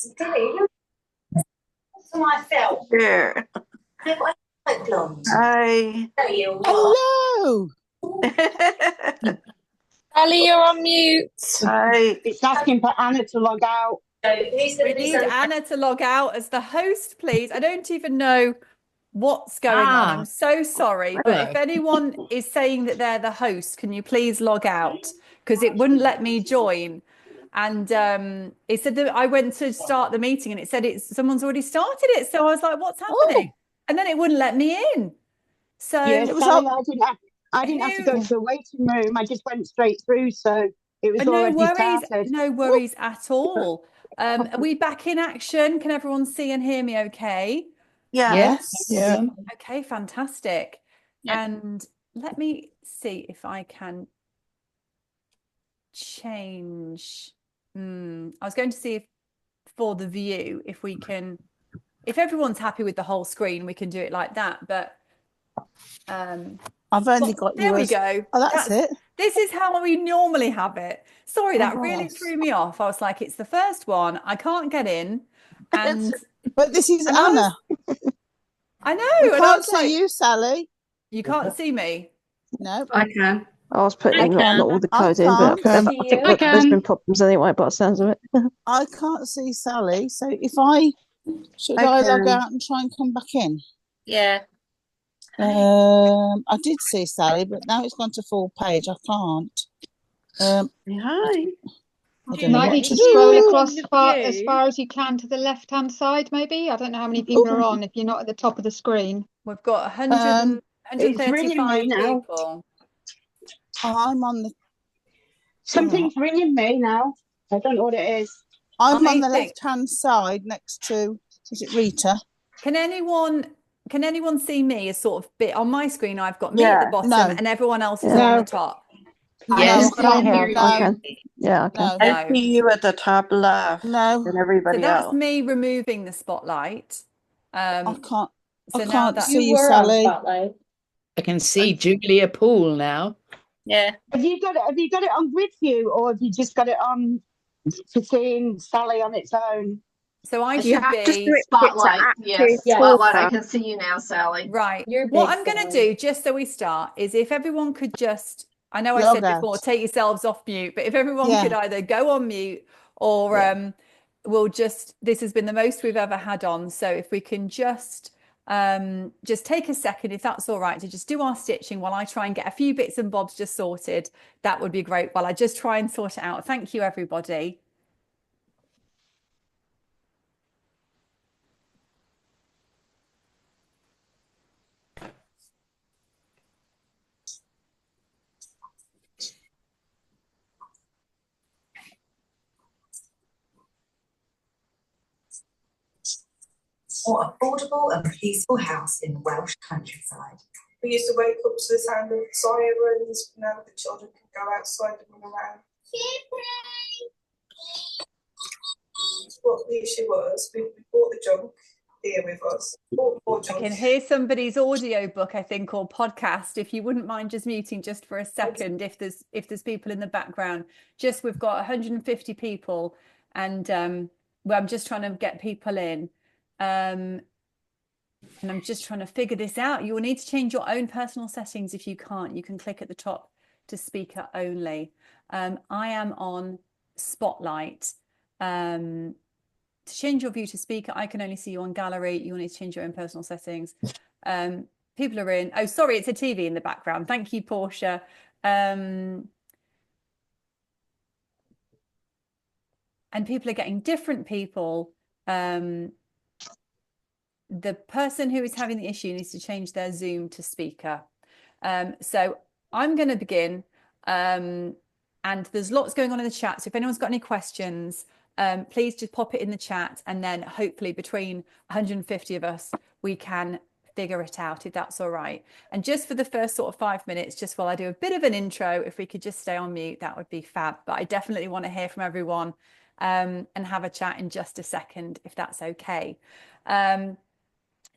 To myself. There. Hi. Hello. Ali, you're on mute. Hi. It's asking for Anna to log out. We need Anna to log out as the host, please. I don't even know what's going on. I'm so sorry. But if anyone is saying that they're the host, can you please log out? Because it wouldn't let me join. And it said that I went to start the meeting and it said someone's already started it. So I was like, what's happening? And then it wouldn't let me in. So yeah, I didn't have to go to a waiting room. I just went straight through. So it was already started. No worries at all. Are we back in action? Can everyone see and hear me okay? Yeah. Yes. Yeah. Okay, fantastic. Yep. And let me see if I can change. I was going to see if for the view, if everyone's happy with the whole screen, we can do it like that. But I've only got there yours. we go. Oh, that's it. This is how we normally have it. Sorry, that really threw me off. I was like, it's the first one. I can't get in. And but this is Anna. I know. We can't see you, Sally. You can't see me? No. I can. I was putting not all the I code in, but I think there's been problems anyway, by the sounds of it. I can't see Sally. So if I log out and try and come back in? Yeah. I did see Sally, but now it's gone to full page. I can't. Hi. You might need to scroll across as far as you can to the left-hand side, maybe. I don't know how many people are on if you're not at the top of the screen. We've got 135 people. I'm on the... Something's ringing me now. I don't know what it is. I'm on the left-hand side next to... Is it Rita? Can anyone see me as sort of bit on my screen? I've got me at the bottom and everyone else is on the top. Yes, I can. Yeah, I can. I see you at the top left. No. And everybody else. So that's me removing the spotlight. I can't. So I now can't that see you, Sally. I can see Julia Poole now. Yeah. Have you got it on with you, or have you just got it on for seeing Sally on its own? So I should be spotlight. Yes, spotlight. I can see you now, Sally. Right. What I'm going to do, just so we start, is if everyone could just, I know I said before, take yourselves off mute, but if everyone could either go on mute or we'll just, this has been the most we've ever had on. So if we can just take a second, if that's all right, to just do our stitching while I try and get a few bits and bobs just sorted, that would be great while I just try and sort it out. Thank you, everybody. More affordable and peaceful house in the Welsh countryside. We used to wake up to the sound of sirens. Now the children can go outside and run around. What the issue was, we bought the junk here with us. I can hear somebody's audio book, I think, or podcast. If you wouldn't mind just muting just for a second, if there's people in the background. Just we've got 150 people, and I'm just trying to get people in. And I'm just trying to figure this out. You will need to change your own personal settings. If you can't, you can click at the top to speaker only. I am on Spotlight. To change your view to speaker, I can only see you on gallery. You will need to change your own personal settings. People are in. Oh, sorry, it's a TV in the background. Thank you, Portia. And people are getting different people. The person who is having the issue needs to change their Zoom to speaker. So I'm going to begin. And there's lots going on in the chat. So if anyone's got any questions, please just pop it in the chat. And then hopefully between 150 of us, we can figure it out, if that's all right. And just for the first sort of 5 minutes, just while I do a bit of an intro, if we could just stay on mute, that would be fab. But I definitely want to hear from everyone and have a chat in just a second, if that's okay.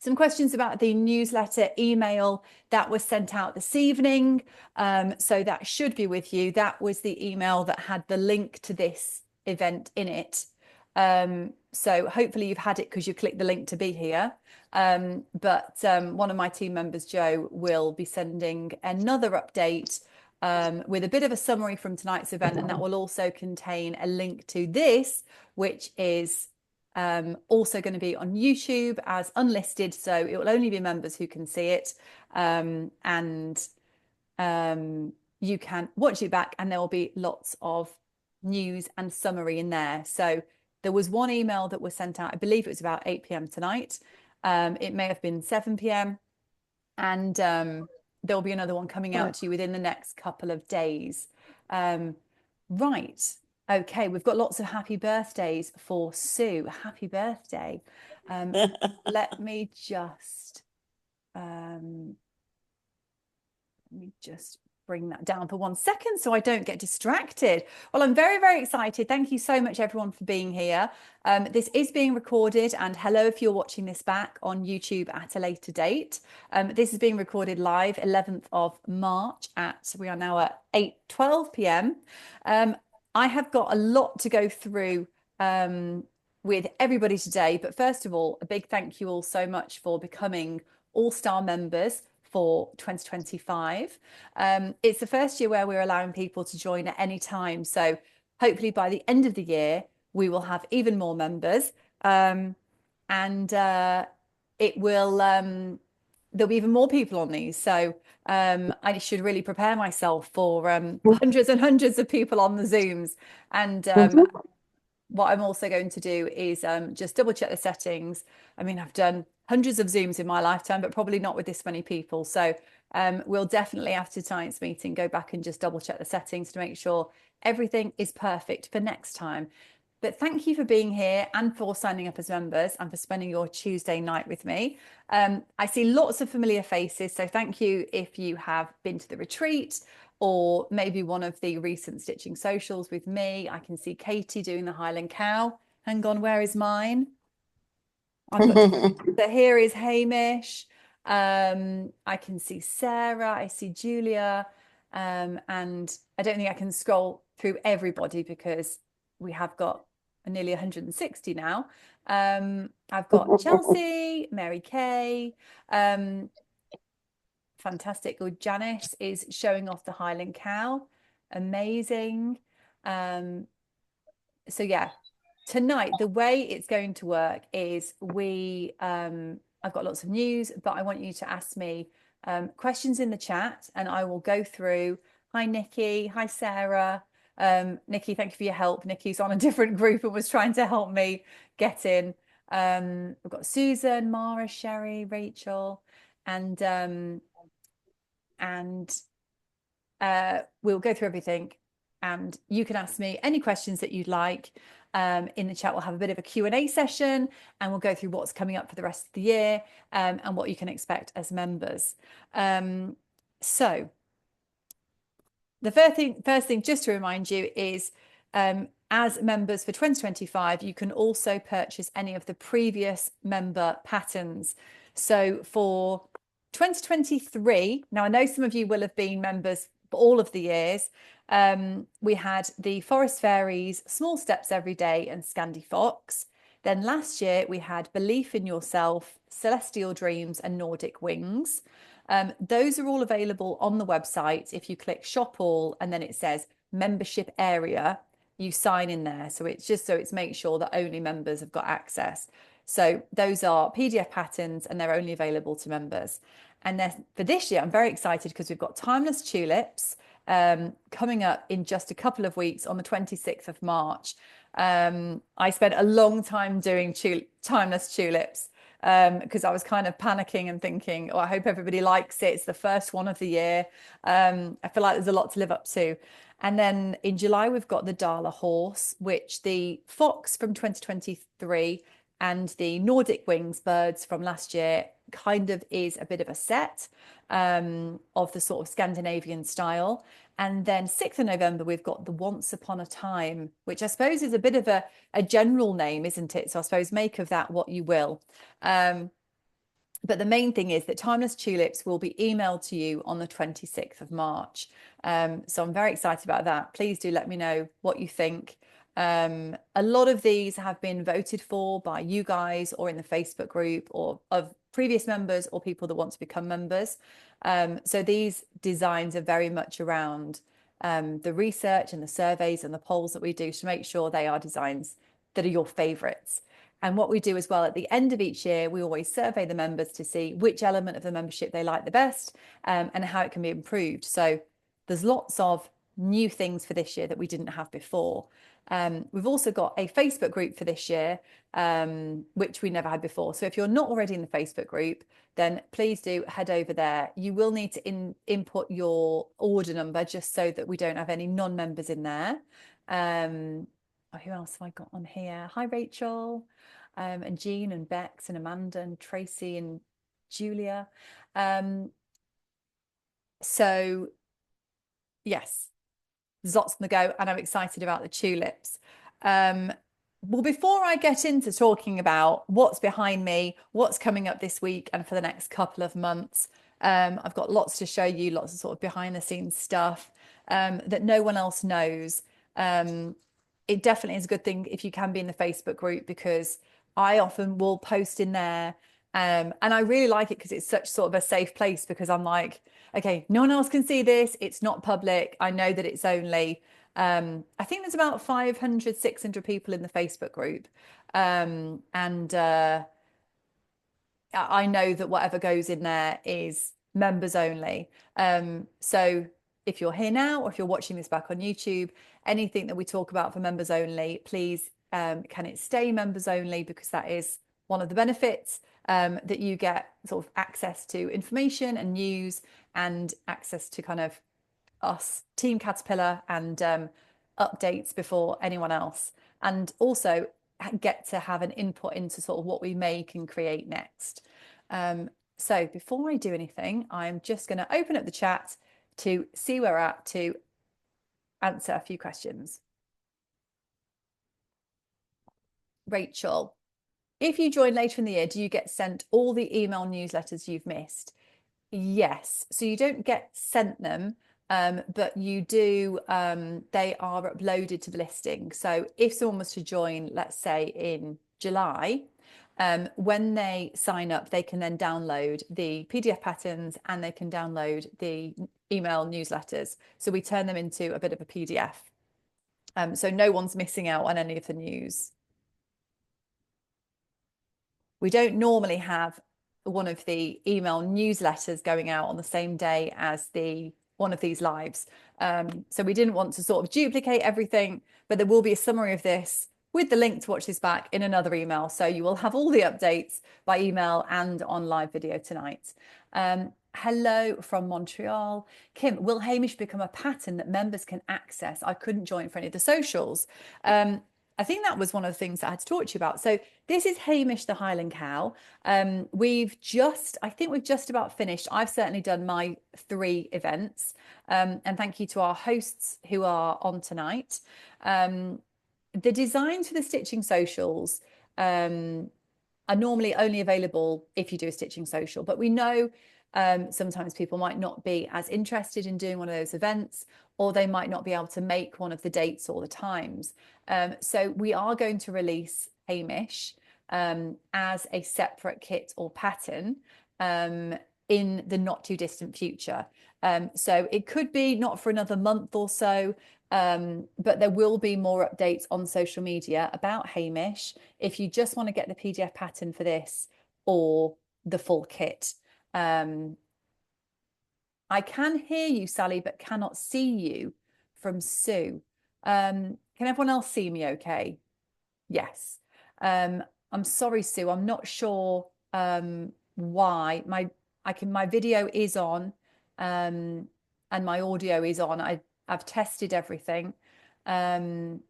Some questions about the newsletter email that was sent out this evening. So that should be with you. That was the email that had the link to this event in it. So hopefully you've had it because you clicked the link to be here. But one of my team members, Joe, will be sending another update with a bit of a summary from tonight's event, and that will also contain a link to this, which is also going to be on YouTube as unlisted, so it will only be members who can see it, and you can watch it back, and there will be lots of news and summary in there. So there was one email that was sent out, I believe it was about 8 p.m. tonight. It may have been 7 p.m. and there'll be another one coming out to you within the next couple of days. Right. Okay, we've got lots of happy birthdays for Sue. Happy birthday. Let me just bring that down for 1 second so I don't get distracted. Well, I'm very, very excited. Thank you so much, everyone, for being here. This is being recorded, and hello if you're watching this back on YouTube at a later date. This is being recorded live 11th of March we are now at 8:12 p.m. I have got a lot to go through with everybody today, but first of all, a big thank you all so much for becoming all-star members for 2025. It's the first year where we're allowing people to join at any time. So hopefully by the end of the year, we will have even more members, and it will, there'll be even more people on these. So I should really prepare myself for hundreds and hundreds of people on the Zooms. And what I'm also going to do is just double check the settings. I mean, I've done hundreds of Zooms in my lifetime, but probably not with this many people. So we'll definitely, after tonight's meeting, go back and just double check the settings to make sure everything is perfect for next time. But thank you for being here and for signing up as members and for spending your Tuesday night with me. I see lots of familiar faces, so thank you if you have been to the retreat or maybe one of the recent stitching socials with me. I can see Katie doing the Highland Cow. Hang on, where is mine? So here is Hamish. I can see Sarah. I see Julia. And I don't think I can scroll through everybody because we have got nearly 160 now. I've got Chelsea, Mary Kay. Fantastic. Well, Janice is showing off the Highland Cow. Amazing. So yeah, tonight the way it's going to work is I've got lots of news, but I want you to ask me questions in the chat, and I will go through. Hi Nikki, hi Sarah. Nikki, thank you for your help. Nikki's on a different group and was trying to help me get in. We've got Susan, Mara, Sherry, Rachel, and we'll go through everything, and you can ask me any questions that you'd like. In the chat, we'll have a bit of a Q&A session, and we'll go through what's coming up for the rest of the year, and what you can expect as members. So the first thing just to remind you is, as members for 2025, you can also purchase any of the previous member patterns. So for 2023, now I know some of you will have been members for all of the years. We had the Forest Fairies, Small Steps Every Day, and Scandi Fox. Then last year we had Belief in Yourself, Celestial Dreams, and Nordic Wings. Those are all available on the website. If you click Shop All and then it says Membership Area, you sign in there. So it's just so it's make sure that only members have got access. So those are PDF patterns, and they're only available to members. And then for this year, I'm very excited because we've got Timeless Tulips coming up in just a couple of weeks on the 26th of March. I spent a long time doing Timeless Tulips because I was kind of panicking and thinking, oh, I hope everybody likes it. It's the first one of the year. I feel like there's a lot to live up to. And then in July, we've got the Dala Horse, which the Fox from 2023 and the Nordic Wings birds from last year kind of is a bit of a set of the sort of Scandinavian style. And then 6th of November, we've got the Once Upon a Time, which I suppose is a bit of a general name, isn't it? So I suppose make of that what you will. But the main thing is that Timeless Tulips will be emailed to you on the 26th of March. So I'm very excited about that. Please do let me know what you think. A lot of these have been voted for by you guys or in the Facebook group or of previous members or people that want to become members. So these designs are very much around the research and the surveys and the polls that we do to make sure they are designs that are your favorites. And what we do as well at the end of each year, we always survey the members to see which element of the membership they like the best and how it can be improved. So there's lots of new things for this year that we didn't have before. We've also got a Facebook group for this year, which we never had before. So if you're not already in the Facebook group, then please do head over there. You will need to input your order number just so that we don't have any non-members in there. Who else have I got on here? Hi, Rachel, and Jean and Bex and Amanda and Tracy and Julia. So yes, there's lots on the go, and I'm excited about the tulips. Well, before I get into talking about what's behind me, what's coming up this week and for the next couple of months, I've got lots to show you, lots of sort of behind the scenes stuff that no one else knows. It definitely is a good thing if you can be in the Facebook group, because I often will post in there. And I really like it because it's such sort of a safe place, because I'm like, okay, no one else can see this. It's not public. I know that it's only, I think there's about 500, 600 people in the Facebook group. I know that whatever goes in there is members only. So if you're here now, or if you're watching this back on YouTube, anything that we talk about for members only, please, can it stay members only? Because that is one of the benefits, that you get sort of access to information and news and access to kind of us, Team Caterpillar, and updates before anyone else. And also get to have an input into sort of what we make and create next. So before I do anything, I'm just going to open up the chat to see where we're at to answer a few questions. Rachel, if you join later in the year, do you get sent all the email newsletters you've missed? Yes. So you don't get sent them, but you do, they are uploaded to the listing. So if someone was to join, let's say in July, when they sign up, they can then download the PDF patterns and they can download the email newsletters. So we turn them into a bit of a PDF. So no one's missing out on any of the news. We don't normally have one of the email newsletters going out on the same day as one of these lives. So we didn't want to sort of duplicate everything, but there will be a summary of this with the link to watch this back in another email. So you will have all the updates by email and on live video tonight. Hello from Montreal. Kim, will Hamish become a pattern that members can access? I couldn't join for any of the socials. I think that was one of the things that I had to talk to you about. So this is Hamish the Highland Cow. I think we've just about finished. I've certainly done my 3 events. And thank you to our hosts who are on tonight. The designs for the stitching socials are normally only available if you do a stitching social, but we know sometimes people might not be as interested in doing one of those events, or they might not be able to make one of the dates or the times. So we are going to release Hamish as a separate kit or pattern in the not too distant future. So it could be not for another month or so, but there will be more updates on social media about Hamish if you just want to get the PDF pattern for this or the full kit. I can hear you, Sally, but cannot see you from Sue. Can everyone else see me okay? Yes. I'm sorry, Sue. I'm not sure why. My video is on and my audio is on. I've tested everything. I'm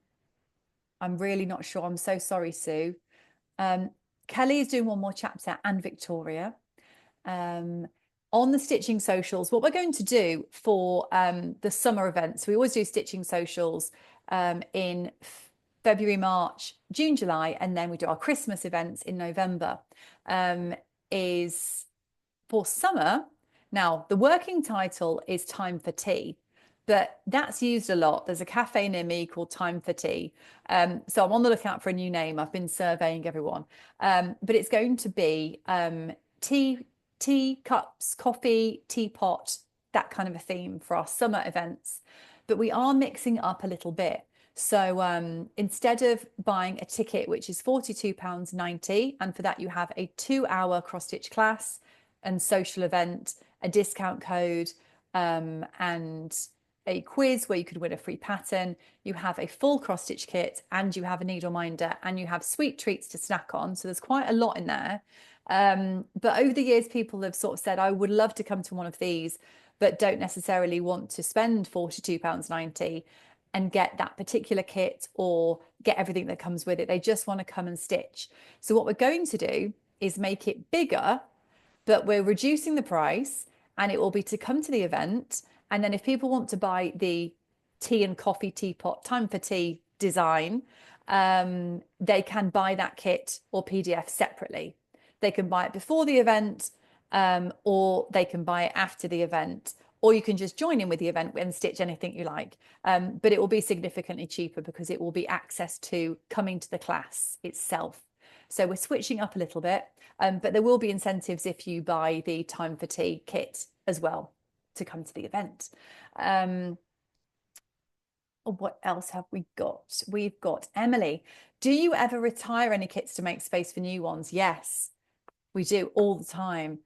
really not sure. I'm so sorry, Sue. Kelly is doing one more chapter, and Victoria. On the stitching socials, what we're going to do for the summer events, we always do stitching socials in February, March, June, July, and then we do our Christmas events in November, is for summer. Now, the working title is Time for Tea. but that's used a lot. There's a cafe near me called Time for Tea. So I'm on the lookout for a new name. I've been surveying everyone. But it's going to be tea cups, coffee, teapot, that kind of a theme for our summer events. But we are mixing it up a little bit. So instead of buying a ticket, which is £42.90, and for that you have a 2-hour cross stitch class and social event, a discount code, and a quiz where you could win a free pattern, you have a full cross stitch kit, and you have a needle minder, and you have sweet treats to snack on. So there's quite a lot in there. But over the years, people have sort of said, I would love to come to one of these, but don't necessarily want to spend £42.90 and get that particular kit or get everything that comes with it. They just want to come and stitch. So what we're going to do is make it bigger, but we're reducing the price, and it will be to come to the event. And then if people want to buy the tea and coffee teapot Time for Tea design, they can buy that kit or PDF separately. They can buy it before the event, or they can buy it after the event, or you can just join in with the event and stitch anything you like. But it will be significantly cheaper because it will be access to coming to the class itself. So we're switching up a little bit, but there will be incentives if you buy the Time for Tea kit as well to come to the event. What else have we got? We've got Emily. Do you ever retire any kits to make space for new ones? Yes, we do all the time.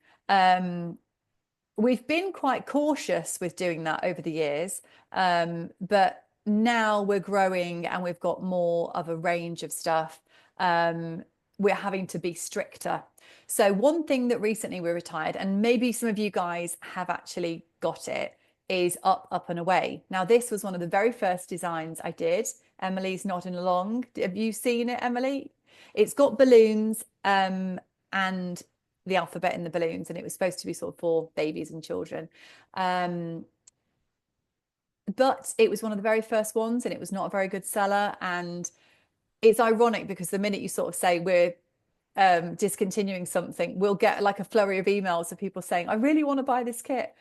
We've been quite cautious with doing that over the years, but now we're growing and we've got more of a range of stuff. We're having to be stricter. So one thing that recently we retired, and maybe some of you guys have actually got it, is Up and Away. Now this was one of the very first designs I did. Emily's nodding along. Have you seen it, Emily? It's got balloons and the alphabet in the balloons, and it was supposed to be sort of for babies and children. But it was one of the very first ones, and it was not a very good seller. And it's ironic because the minute you sort of say we're discontinuing something, we'll get like a flurry of emails of people saying, I really want to buy this kit.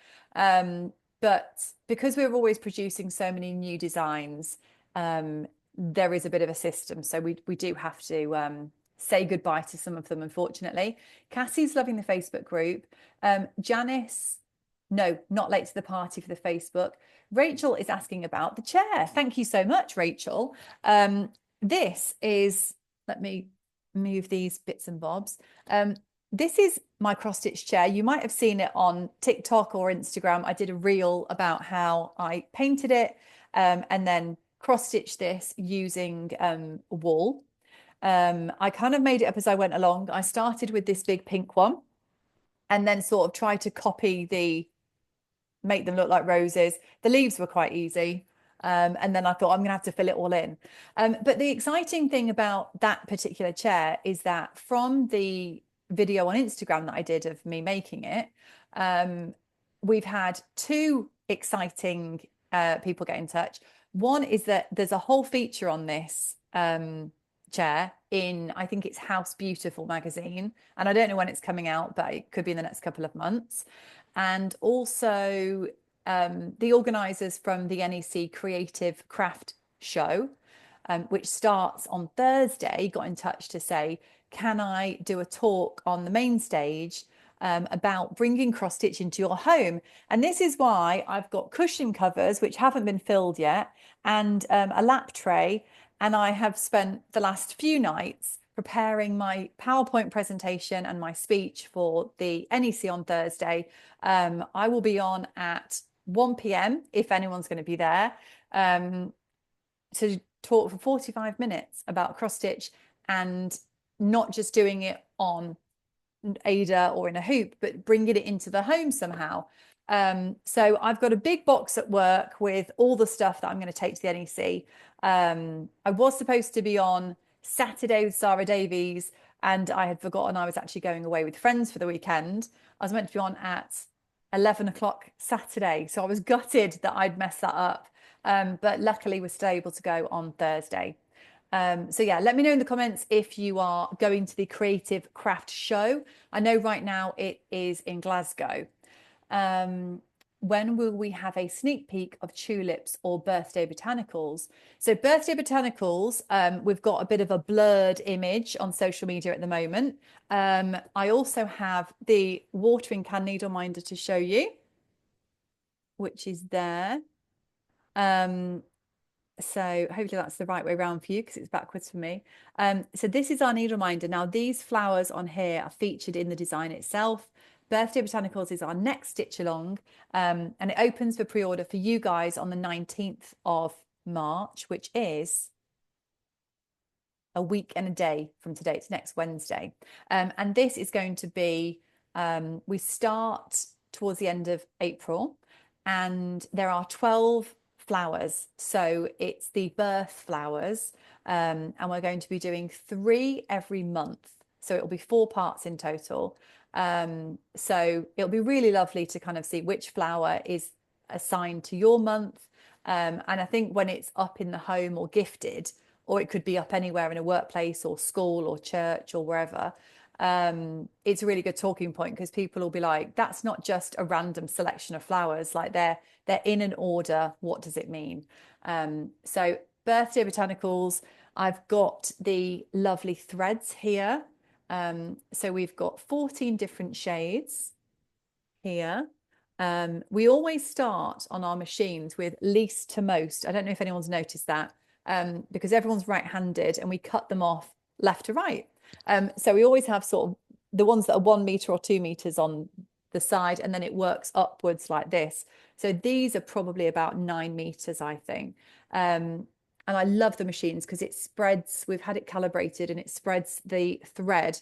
But because we're always producing so many new designs, there is a bit of a system. So we do have to say goodbye to some of them, unfortunately. Cassie's loving the Facebook group. Janice, no, not late to the party for the Facebook. Rachel is asking about the chair. Thank you so much, Rachel. This is, let me move these bits and bobs. This is my cross stitch chair. You might have seen it on TikTok or Instagram. I did a reel about how I painted it and then cross stitched this using wool. I kind of made it up as I went along. I started with this big pink one and then sort of tried to make them look like roses. The leaves were quite easy. And then I thought I'm going to have to fill it all in. But the exciting thing about that particular chair is that from the video on Instagram that I did of me making it, we've had two exciting people get in touch. One is that there's a whole feature on this chair in, I think it's House Beautiful magazine, and I don't know when it's coming out, but it could be in the next couple of months. And also the organisers from the NEC Creative Craft Show, which starts on Thursday, got in touch to say, can I do a talk on the main stage about bringing cross stitch into your home? And this is why I've got cushion covers, which haven't been filled yet, and a lap tray. And I have spent the last few nights preparing my PowerPoint presentation and my speech for the NEC on Thursday. I will be on at 1 p.m. if anyone's going to be there, to talk for 45 minutes about cross stitch, and not just doing it on Ada or in a hoop, but bringing it into the home somehow. So I've got a big box at work with all the stuff that I'm going to take to the NEC. I was supposed to be on Saturday with Sarah Davies, and I had forgotten I was actually going away with friends for the weekend. I was meant to be on at 11 o'clock Saturday, so I was gutted that I'd messed that up. But luckily we're still able to go on Thursday. So yeah, let me know in the comments if you are going to the Creative Craft Show. I know right now it is in Glasgow. when will we have a sneak peek of tulips or birthday botanicals? So birthday botanicals, we've got a bit of a blurred image on social media at the moment. I also have the watering can needle minder to show you, which is there. So hopefully that's the right way around for you because it's backwards for me. So this is our needle minder. Now these flowers on here are featured in the design itself. Birthday Botanicals is our next stitch along, and it opens for pre-order for you guys on the 19th of March, which is a week and a day from today. It's next Wednesday. And this is going to be, we start towards the end of April, and there are 12 flowers. So it's the birth flowers, and we're going to be doing 3 every month. So it'll be 4 parts in total. So it'll be really lovely to kind of see which flower is assigned to your month. And I think when it's up in the home or gifted, or it could be up anywhere in a workplace or school or church or wherever, it's a really good talking point because people will be like, that's not just a random selection of flowers, like they're in an order. What does it mean? So birthday botanicals, I've got the lovely threads here. So we've got 14 different shades here. We always start on our machines with least to most. I don't know if anyone's noticed that, because everyone's right-handed and we cut them off left to right. So we always have sort of the ones that are 1 meter or 2 meters on the side, and then it works upwards like this. So these are probably about 9 meters, I think. And I love the machines because it spreads, we've had it calibrated and it spreads the thread.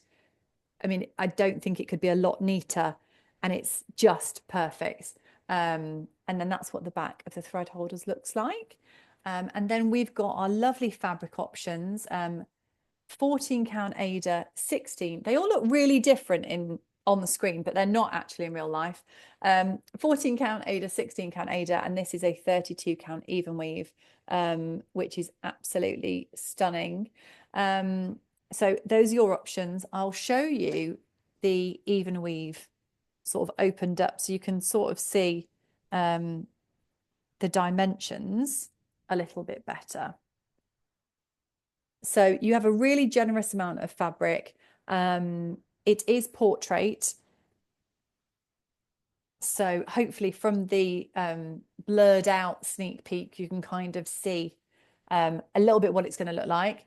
I mean, I don't think it could be a lot neater, and it's just perfect. And then that's what the back of the thread holders looks like. And then we've got our lovely fabric options, 14 count Ada, 16. They all look really different on the screen, but they're not actually in real life. 14 count Ada, 16 count Ada, and this is a 32 count even weave, which is absolutely stunning. So those are your options. I'll show you the even weave sort of opened up so you can sort of see the dimensions a little bit better. So you have a really generous amount of fabric. It is portrait. So hopefully from the blurred out sneak peek, you can kind of see a little bit what it's going to look like.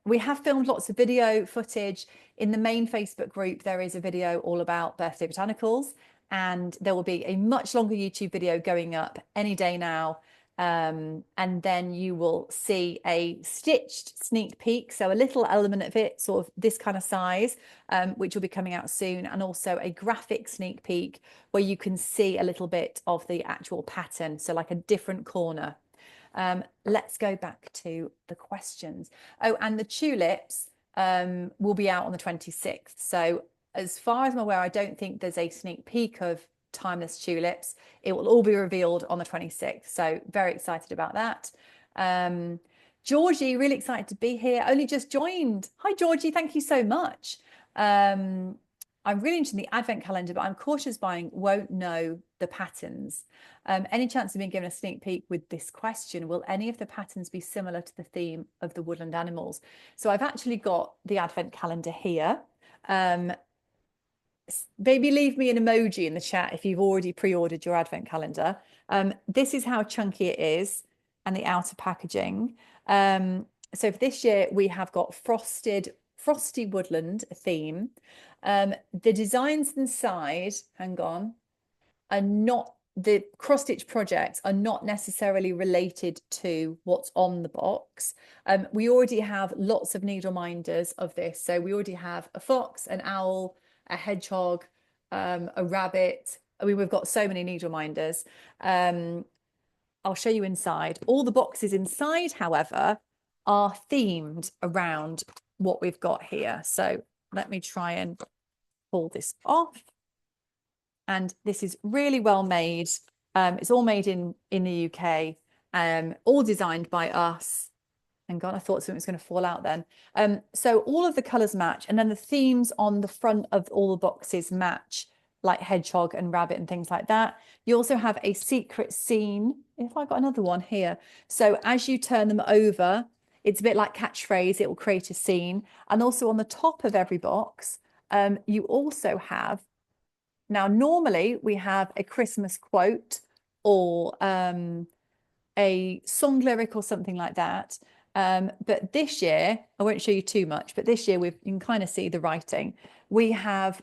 We have filmed lots of video footage. In the main Facebook group, there is a video all about birthday botanicals, and there will be a much longer YouTube video going up any day now. And then you will see a stitched sneak peek, so a little element of it, sort of this kind of size, which will be coming out soon, and also a graphic sneak peek where you can see a little bit of the actual pattern, so like a different corner. Let's go back to the questions. Oh, and the tulips will be out on the 26th. So as far as I'm aware, I don't think there's a sneak peek of Timeless Tulips. It will all be revealed on the 26th. So very excited about that. Georgie, really excited to be here. Only just joined. Hi, Georgie. Thank you so much. I'm really interested in the advent calendar, but I'm cautious buying, won't know the patterns. Any chance of being given a sneak peek with this question? Will any of the patterns be similar to the theme of the woodland animals? So I've actually got the advent calendar here. Maybe leave me an emoji in the chat if you've already pre-ordered your advent calendar. This is how chunky it is and the outer packaging. So for this year, we have got frosty woodland theme. The designs inside, hang on, are not, the cross stitch projects are not necessarily related to what's on the box. We already have lots of needle minders of this. So we already have a fox, an owl, a hedgehog, a rabbit. I mean, we've got so many needle minders. I'll show you inside. All the boxes inside, however, are themed around what we've got here. So let me try and pull this off. And this is really well made. It's all made in the UK, all designed by us. And God, I thought something was going to fall out then. So all of the colours match, and then the themes on the front of all the boxes match like hedgehog and rabbit and things like that. You also have a secret scene. If I got another one here. So as you turn them over, it's a bit like catchphrase, it will create a scene. And also on the top of every box, you also have, now normally we have a Christmas quote or a song lyric or something like that. But this year, I won't show you too much, but this year you can kind of see the writing. We have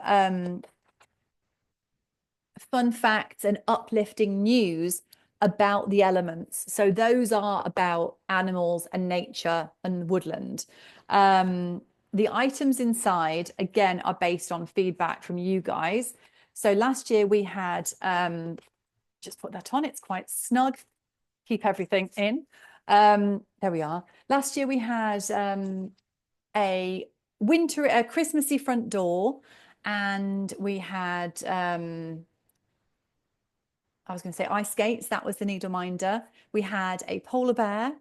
fun facts and uplifting news about the elements. So those are about animals and nature and woodland. The items inside, again, are based on feedback from you guys. So last year we had, just put that on, it's quite snug, keep everything in. There we are. Last year we had a Christmassy front door, and we had I was going to say ice skates. That was the needle minder. We had a polar bear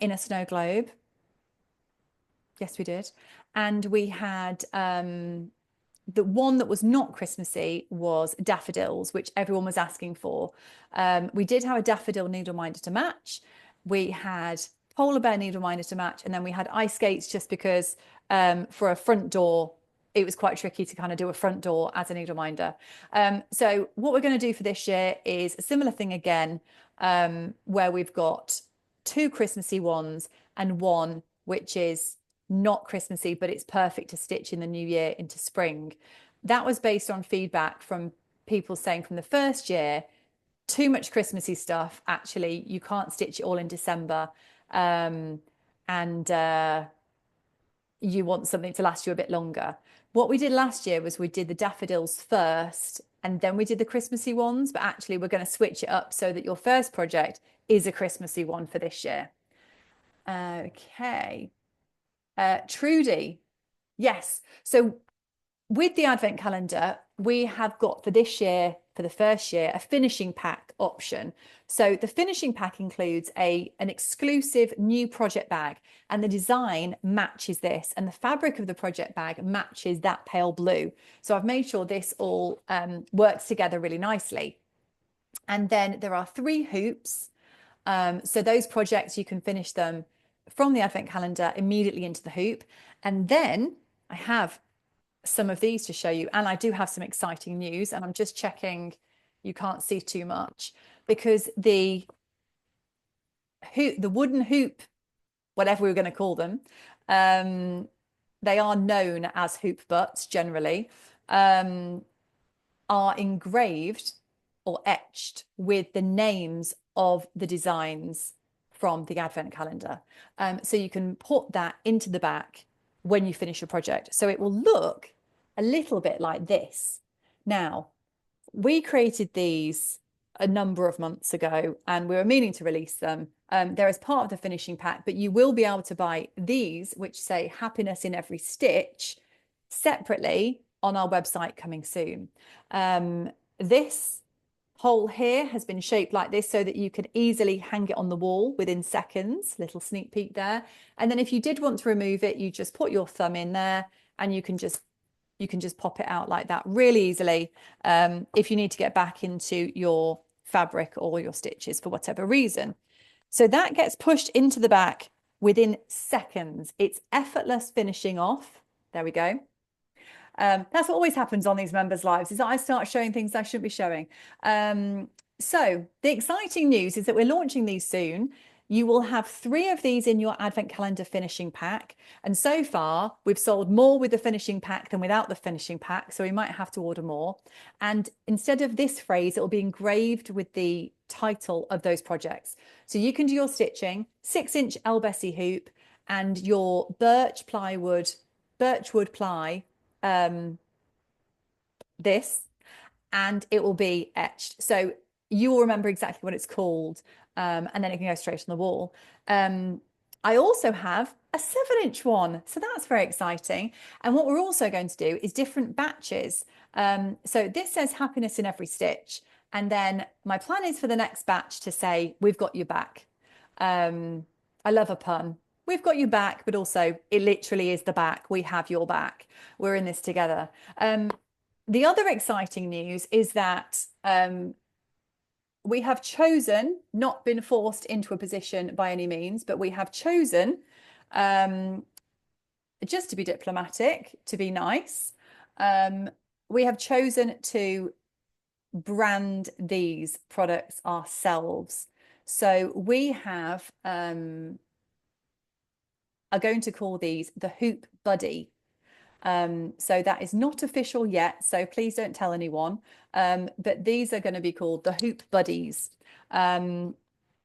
in a snow globe. Yes, we did. And we had the one that was not Christmassy was daffodils, which everyone was asking for. We did have a daffodil needle minder to match. We had polar bear needle minder to match. And then we had ice skates just because for a front door, it was quite tricky to kind of do a front door as a needle minder. So what we're going to do for this year is a similar thing again, where we've got 2 Christmassy ones and one which is not Christmassy, but it's perfect to stitch in the new year into spring. That was based on feedback from people saying from the first year, too much Christmassy stuff. Actually, you can't stitch it all in December. You want something to last you a bit longer. What we did last year was we did the daffodils first, and then we did the Christmassy ones, but actually we're going to switch it up so that your first project is a Christmassy one for this year. Okay. Trudy, yes. So with the advent calendar, we have got for this year, for the first year, a finishing pack option. So the finishing pack includes an exclusive new project bag, and the design matches this, and the fabric of the project bag matches that pale blue. So I've made sure this all works together really nicely. And then there are 3 hoops. So those projects, you can finish them from the advent calendar immediately into the hoop. And then I have some of these to show you, and I do have some exciting news, and I'm just checking you can't see too much, because the wooden hoop, whatever we're going to call them, they are known as hoop butts generally, are engraved or etched with the names of the designs from the advent calendar. So you can put that into the back when you finish your project. So it will look a little bit like this. Now, we created these a number of months ago, and we were meaning to release them. They're as part of the finishing pack, but you will be able to buy these, which say happiness in every stitch, separately on our website coming soon. This hole here has been shaped like this so that you can easily hang it on the wall within seconds. Little sneak peek there. And then if you did want to remove it, you just put your thumb in there, and you can just pop it out like that really easily, if you need to get back into your fabric or your stitches for whatever reason. So that gets pushed into the back within seconds. It's effortless finishing off. There we go. That's what always happens on these members' lives, is that I start showing things I shouldn't be showing. So the exciting news is that we're launching these soon. You will have 3 of these in your advent calendar finishing pack. And so far, we've sold more with the finishing pack than without the finishing pack. So we might have to order more. And instead of this phrase, it will be engraved with the title of those projects. So you can do your stitching, 6-inch El Bessie hoop, and your birchwood ply, this, and it will be etched. So you will remember exactly what it's called, and then it can go straight on the wall. I also have a 7-inch one, so that's very exciting. And what we're also going to do is different batches. So this says happiness in every stitch, and then my plan is for the next batch to say we've got your back. I love a pun. We've got your back, but also it literally is the back. We have your back. We're in this together. the other exciting news is that we have chosen, not been forced into a position by any means, but we have chosen, just to be diplomatic, to be nice, we have chosen to brand these products ourselves. So we have are going to call these the Hoop Buddy. So that is not official yet, so please don't tell anyone. But these are going to be called the Hoop Buddies,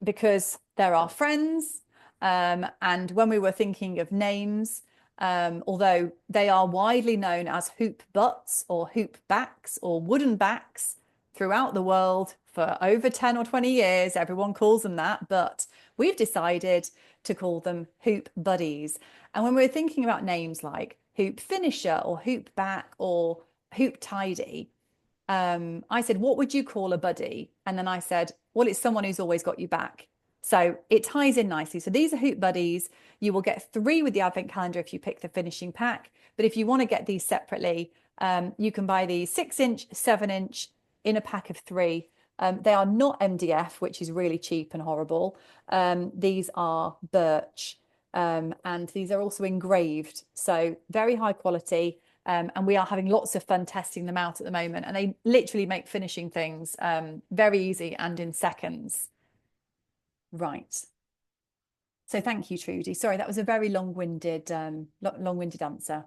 because they're our friends. And when we were thinking of names, although they are widely known as hoop butts or hoop backs or wooden backs throughout the world for over 10 or 20 years, everyone calls them that, but we've decided to call them Hoop Buddies. And when we were thinking about names like Hoop Finisher or Hoop Back or Hoop Tidy, I said, what would you call a buddy? And then I said, well, it's someone who's always got you back. So it ties in nicely. So these are Hoop Buddies. You will get 3 with the advent calendar if you pick the finishing pack. But if you want to get these separately, you can buy these 6-inch, 7-inch in a pack of 3. They are not MDF, which is really cheap and horrible. These are birch. And these are also engraved, so very high quality, and we are having lots of fun testing them out at the moment, and they literally make finishing things very easy and in seconds. Right, so thank you, Trudy. Sorry, that was a very long-winded answer.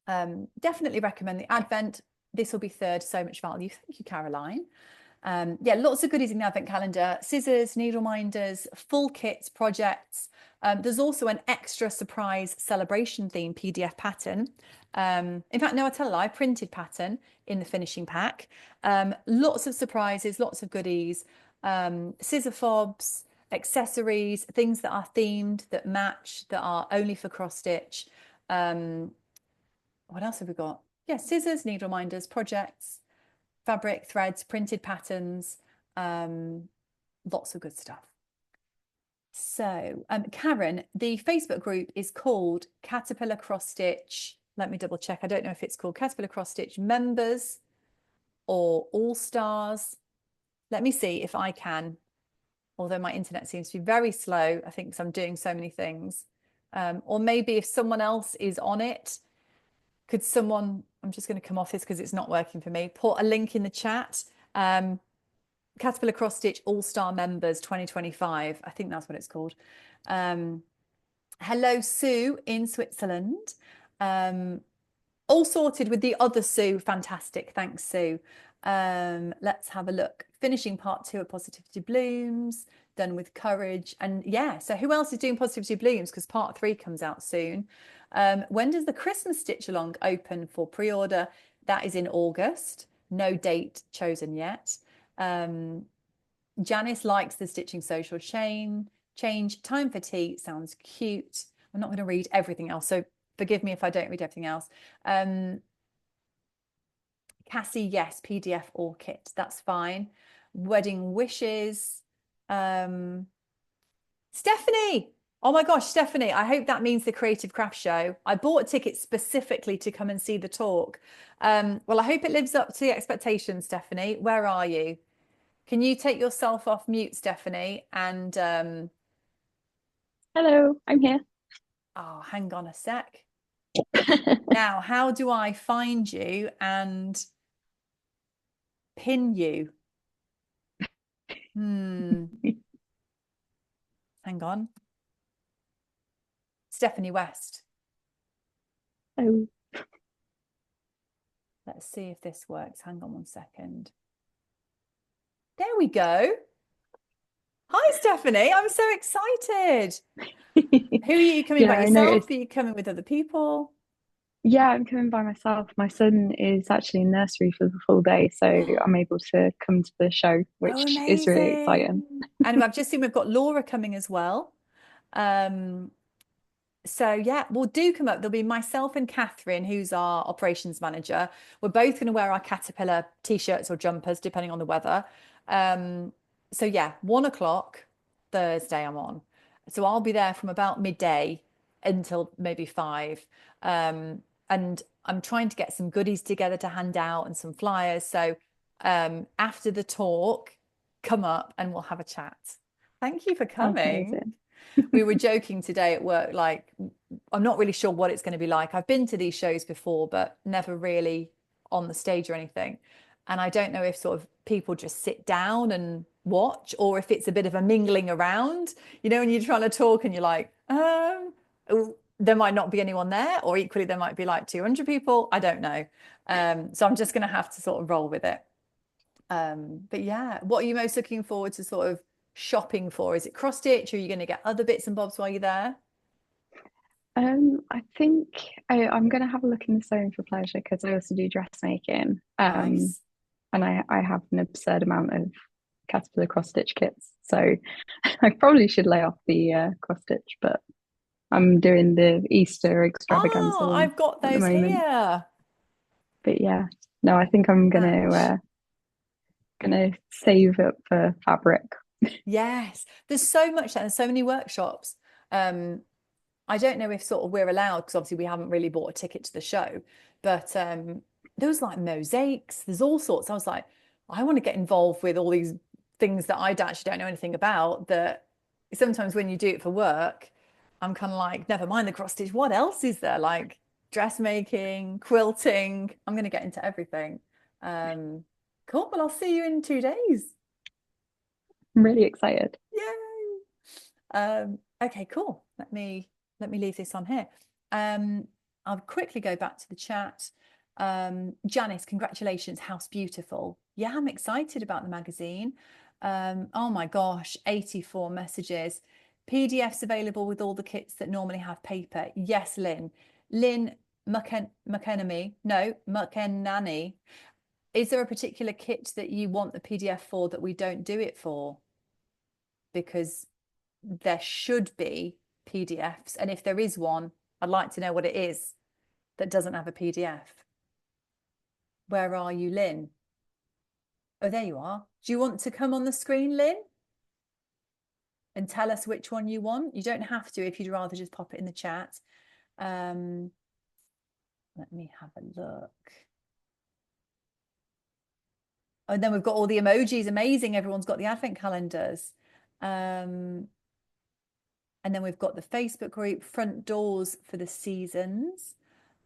Definitely recommend the Advent. This will be 3rd, so much value. Thank you, Caroline. Yeah, lots of goodies in the advent calendar: scissors, needle minders, full kits, projects. There's also an extra surprise celebration theme PDF pattern. In fact, no, I tell a lie, printed pattern in the finishing pack. Lots of surprises, lots of goodies, scissor fobs, accessories, things that are themed, that match, that are only for cross stitch. What else have we got? Yeah, scissors, needle minders, projects, fabric, threads, printed patterns, lots of good stuff. So, Karen, the Facebook group is called Caterpillar Cross Stitch. Let me double check. I don't know if it's called Caterpillar Cross Stitch Members or All Stars. Let me see if I can, although my internet seems to be very slow, I think, because I'm doing so many things. Or maybe if someone else is on it, could someone, I'm just going to come off this because it's not working for me, put a link in the chat. Caterpillar Cross Stitch All-Star Members 2025. I think that's what it's called. Hello, Sue in Switzerland. All sorted with the other Sue. Fantastic. Thanks, Sue. Let's have a look. Finishing part 2 of Positivity Blooms, done with courage. And yeah, so who else is doing Positivity Blooms? Because part 3 comes out soon. When does the Christmas Stitch Along open for pre-order? That is in August. No date chosen yet. Janice likes the Stitching Social change. Time for tea sounds cute. I'm not going to read everything else, so forgive me if I don't read everything else. Cassie, yes, PDF or kit, that's fine. Wedding wishes. Stephanie, oh my gosh, Stephanie, I hope that means the Creative Craft Show. I bought tickets specifically to come and see the talk. Well, I hope it lives up to the expectations, Stephanie. Where are you? Can you take yourself off mute, Stephanie? And hello, I'm here. Oh, hang on a sec. Now, how do I find you and pin you? Hang on. Stephanie West. Oh. Let's see if this works. Hang on one second. There we go. Hi, Stephanie. I'm so excited. Who are you coming by yourself? Are you coming with other people? Yeah, I'm coming by myself. My son is actually in nursery for the full day, so I'm able to come to the show, which is really exciting. And I've just seen we've got Laura coming as well. So yeah, well, do come up. There'll be myself and Catherine, who's our operations manager. We're both going to wear our Caterpillar t-shirts or jumpers, depending on the weather. So yeah, 1 o'clock Thursday I'm on. So I'll be there from about midday until maybe 5. and I'm trying to get some goodies together to hand out and some flyers. So after the talk, come up and we'll have a chat. Thank you for coming. We were joking today at work, like, I'm not really sure what it's going to be like. I've been to these shows before, but never really on the stage or anything. And I don't know if sort of people just sit down and watch, or if it's a bit of a mingling around, you know, when you're trying to talk and you're like, there might not be anyone there, or equally there might be like 200 people. I don't know. So I'm just going to have to sort of roll with it. But yeah, what are you most looking forward to sort of shopping for? Is it cross stitch, or are you going to get other bits and bobs while you're there? I think I'm going to have a look in the Sewing for Pleasure, because I also do dressmaking. Nice. And I have an absurd amount of caterpillar cross stitch kits, so I probably should lay off the cross stitch, but I'm doing the Easter extravaganza. Oh, I've got those here. But yeah, no, I think I'm gonna save up for fabric. Yes, there's so much, and so many workshops. I don't know if sort of we're allowed, because obviously we haven't really bought a ticket to the show, but there was like mosaics, there's all sorts. I was like, I want to get involved with all these things that I actually don't know anything about, that sometimes when you do it for work, I'm kind of like, never mind the cross stitch, what else is there? Like dressmaking, quilting. I'm going to get into everything. Cool. Well, I'll see you in 2 days. I'm really excited. Yay. Okay, cool. Let me leave this on here. I'll quickly go back to the chat. Janice, congratulations, house beautiful. Yeah, I'm excited about the magazine. Oh my gosh, 84 messages. PDFs available with all the kits that normally have paper. Yes, Lynn. Lynn McEnany. Is there a particular kit that you want the PDF for that we don't do it for? Because there should be PDFs, and if there is one, I'd like to know what it is that doesn't have a PDF. Where are you, Lynn? Oh, there you are. Do you want to come on the screen, Lynn, and tell us which one you want? You don't have to if you'd rather just pop it in the chat. Let me have a look. Oh, and then we've got all the emojis. Amazing. Everyone's got the advent calendars. And then we've got the Facebook group, Front Doors for the Seasons.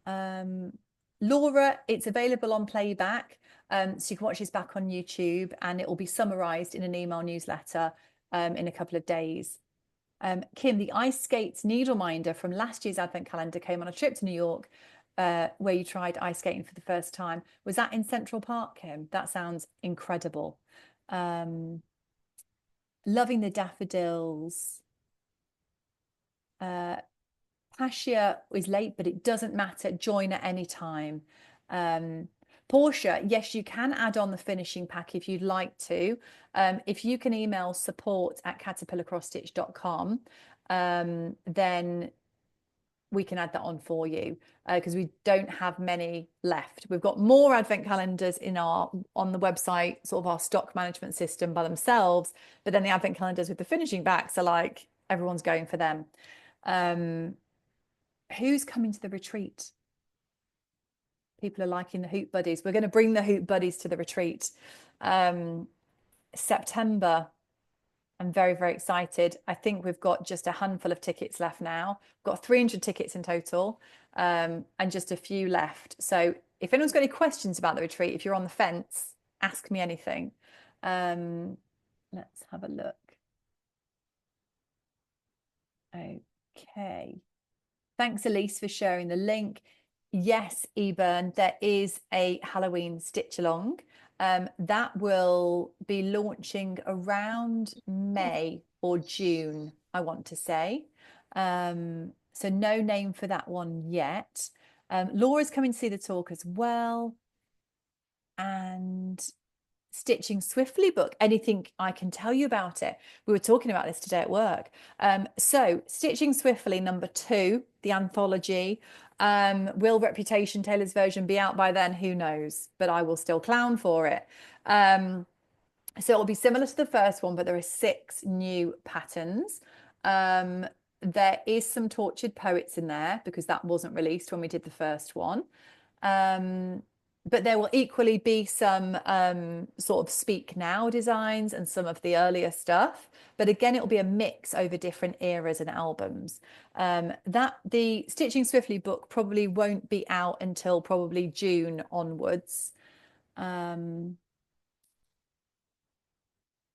Laura, it's available on playback. So you can watch this back on YouTube, and it will be summarized in an email newsletter in a couple of days. Kim, the Ice Skates needle minder from last year's advent calendar came on a trip to New York where you tried ice skating for the first time. Was that in Central Park, Kim? That sounds incredible. Loving the daffodils. Pasha is late, but it doesn't matter. Join at any time. Portia, yes, you can add on the finishing pack if you'd like to. If you can email support@caterpillarcrossstitch.com, then we can add that on for you, because we don't have many left. We've got more advent calendars on the website, sort of our stock management system by themselves, but then the advent calendars with the finishing backs are like, everyone's going for them. Who's coming to the retreat? People are liking the Hoop Buddies. We're going to bring the Hoop Buddies to the retreat. September. I'm very, very excited. I think we've got just a handful of tickets left now. We've got 300 tickets in total, and just a few left. So if anyone's got any questions about the retreat, if you're on the fence, ask me anything. Let's have a look. Okay. Thanks, Elise, for sharing the link. Yes, Eburn, there is a Halloween stitch along. That will be launching around May or June, I want to say. So no name for that one yet. Laura's coming to see the talk as well. And Stitching Swiftly book, anything I can tell you about it? We were talking about this today at work. So Stitching Swiftly #2, the anthology. Will Reputation Taylor's version be out by then? Who knows, but I will still clown for it. So it'll be similar to the first one, but there are 6 new patterns. There is some tortured poets in there because that wasn't released when we did the first one. But there will equally be some sort of Speak Now designs and some of the earlier stuff. But again, it'll be a mix over different eras and albums. That the Stitching Swiftly book probably won't be out until probably June onwards.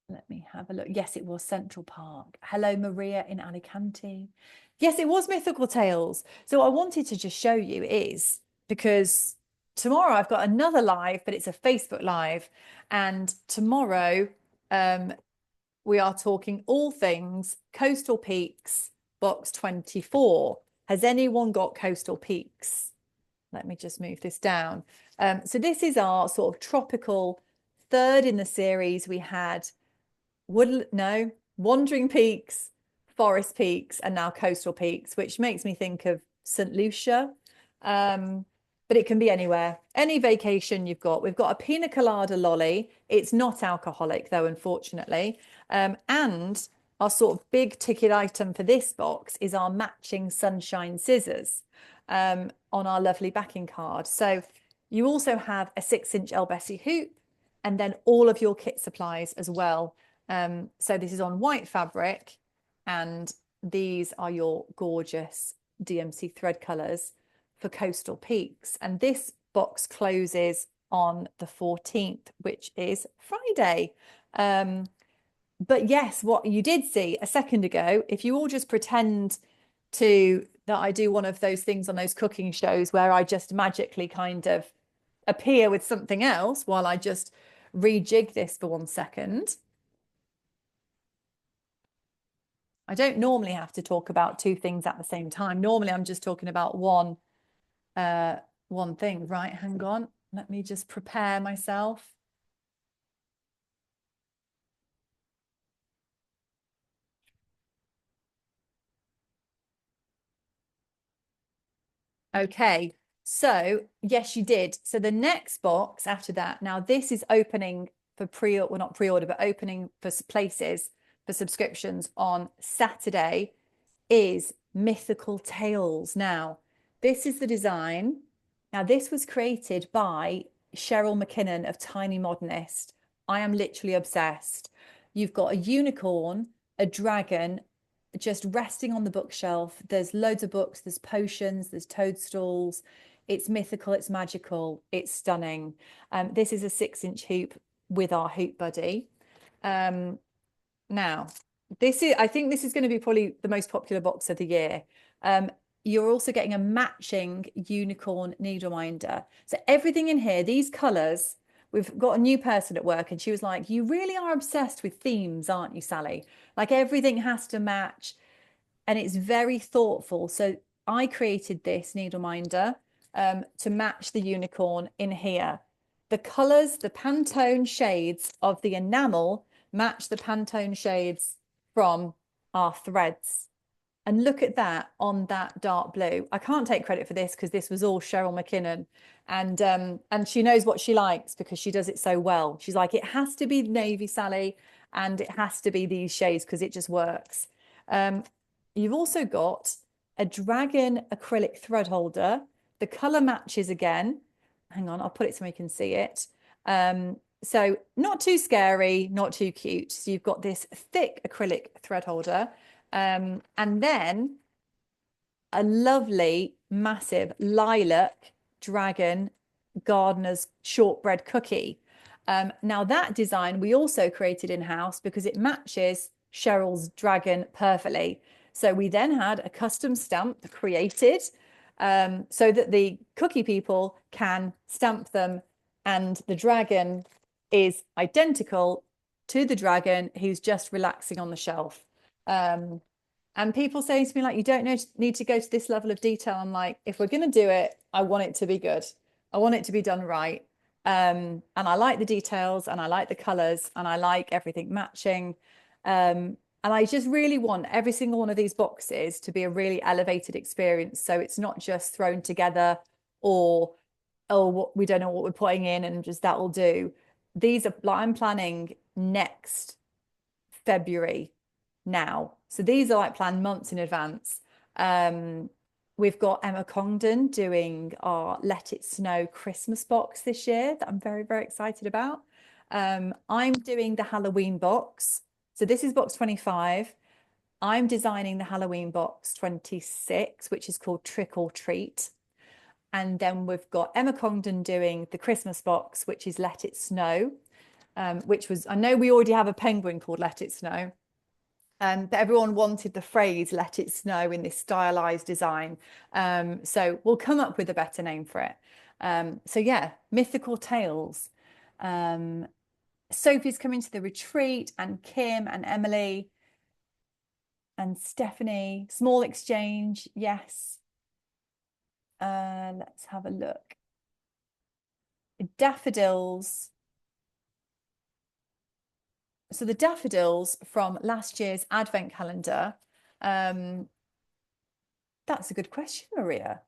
Let me have a look. Yes, it was Central Park. Hello, Maria in Alicante. Yes, it was Mythical Tales. So what I wanted to just show you is because tomorrow I've got another live, but it's a Facebook live. And tomorrow we are talking all things Coastal Peaks box 24. Has anyone got Coastal Peaks? Let me just move this down. So this is our sort of tropical third in the series. We had Wandering Peaks, Forest Peaks, and now Coastal Peaks, which makes me think of St. Lucia. But it can be anywhere, any vacation you've got. We've got a pina colada lolly. It's not alcoholic though, unfortunately. And our sort of big ticket item for this box is our matching sunshine scissors on our lovely backing card. So you also have a 6-inch El Bessie hoop and then all of your kit supplies as well. So this is on white fabric and these are your gorgeous DMC thread colours for Coastal Peaks. And this box closes on the 14th, which is Friday. But yes, what you did see a second ago, if you all just pretend that I do one of those things on those cooking shows where I just magically kind of appear with something else while I just rejig this for 1 second. I don't normally have to talk about 2 things at the same time. Normally I'm just talking about one thing. Right, hang on. Let me just prepare myself. Okay, so yes, you did. So the next box after that, now this is opening for well, not pre-order, but opening for places for subscriptions on Saturday, is Mythical Tales. Now, this is the design. Now, this was created by Cheryl McKinnon of Tiny Modernist. I am literally obsessed. You've got a unicorn, a dragon, just resting on the bookshelf. There's loads of books, there's potions, there's toadstools. It's mythical, it's magical, it's stunning. This is a 6-inch hoop with our hoop buddy. Now, I think this is going to be probably the most popular box of the year. You're also getting a matching unicorn needle minder. So everything in here, these colours, we've got a new person at work and she was like, you really are obsessed with themes, aren't you, Sally? Like everything has to match and it's very thoughtful. So I created this needle minder to match the unicorn in here. The colours, the Pantone shades of the enamel match the Pantone shades from our threads. And look at that on that dark blue. I can't take credit for this because this was all Cheryl McKinnon. And she knows what she likes because she does it so well. She's like, it has to be navy, Sally, and it has to be these shades because it just works. You've also got a dragon acrylic thread holder. The colour matches again. Hang on, I'll put it so we can see it. So not too scary, not too cute. So you've got this thick acrylic thread holder. And then a lovely, massive lilac dragon gardener's shortbread cookie. Now that design we also created in-house because it matches Cheryl's dragon perfectly. So we then had a custom stamp created so that the cookie people can stamp them and the dragon is identical to the dragon who's just relaxing on the shelf. And people say to me, like, you don't need to go to this level of detail. I'm like, if we're going to do it, I want it to be good. I want it to be done right. And I like the details and I like the colors and I like everything matching. And I just really want every single one of these boxes to be a really elevated experience. So it's not just thrown together or, oh, we don't know what we're putting in and just that will do. These are, like, I'm planning next February now. So these are like planned months in advance. We've got Emma Congdon doing our Let It Snow Christmas box this year that I'm very, very excited about. I'm doing the Halloween box. So this is box 25. I'm designing the Halloween box 26, which is called Trick or Treat. And then we've got Emma Congdon doing the Christmas box, which is Let It Snow, which was, I know we already have a penguin called Let It Snow. But everyone wanted the phrase "Let It Snow" in this stylized design. So we'll come up with a better name for it. So yeah, Mythical Tales. Sophie's coming to the retreat, and Kim and Emily and Stephanie. Small exchange, yes. Let's have a look. Daffodils. So the daffodils from last year's advent calendar, that's a good question, Maria.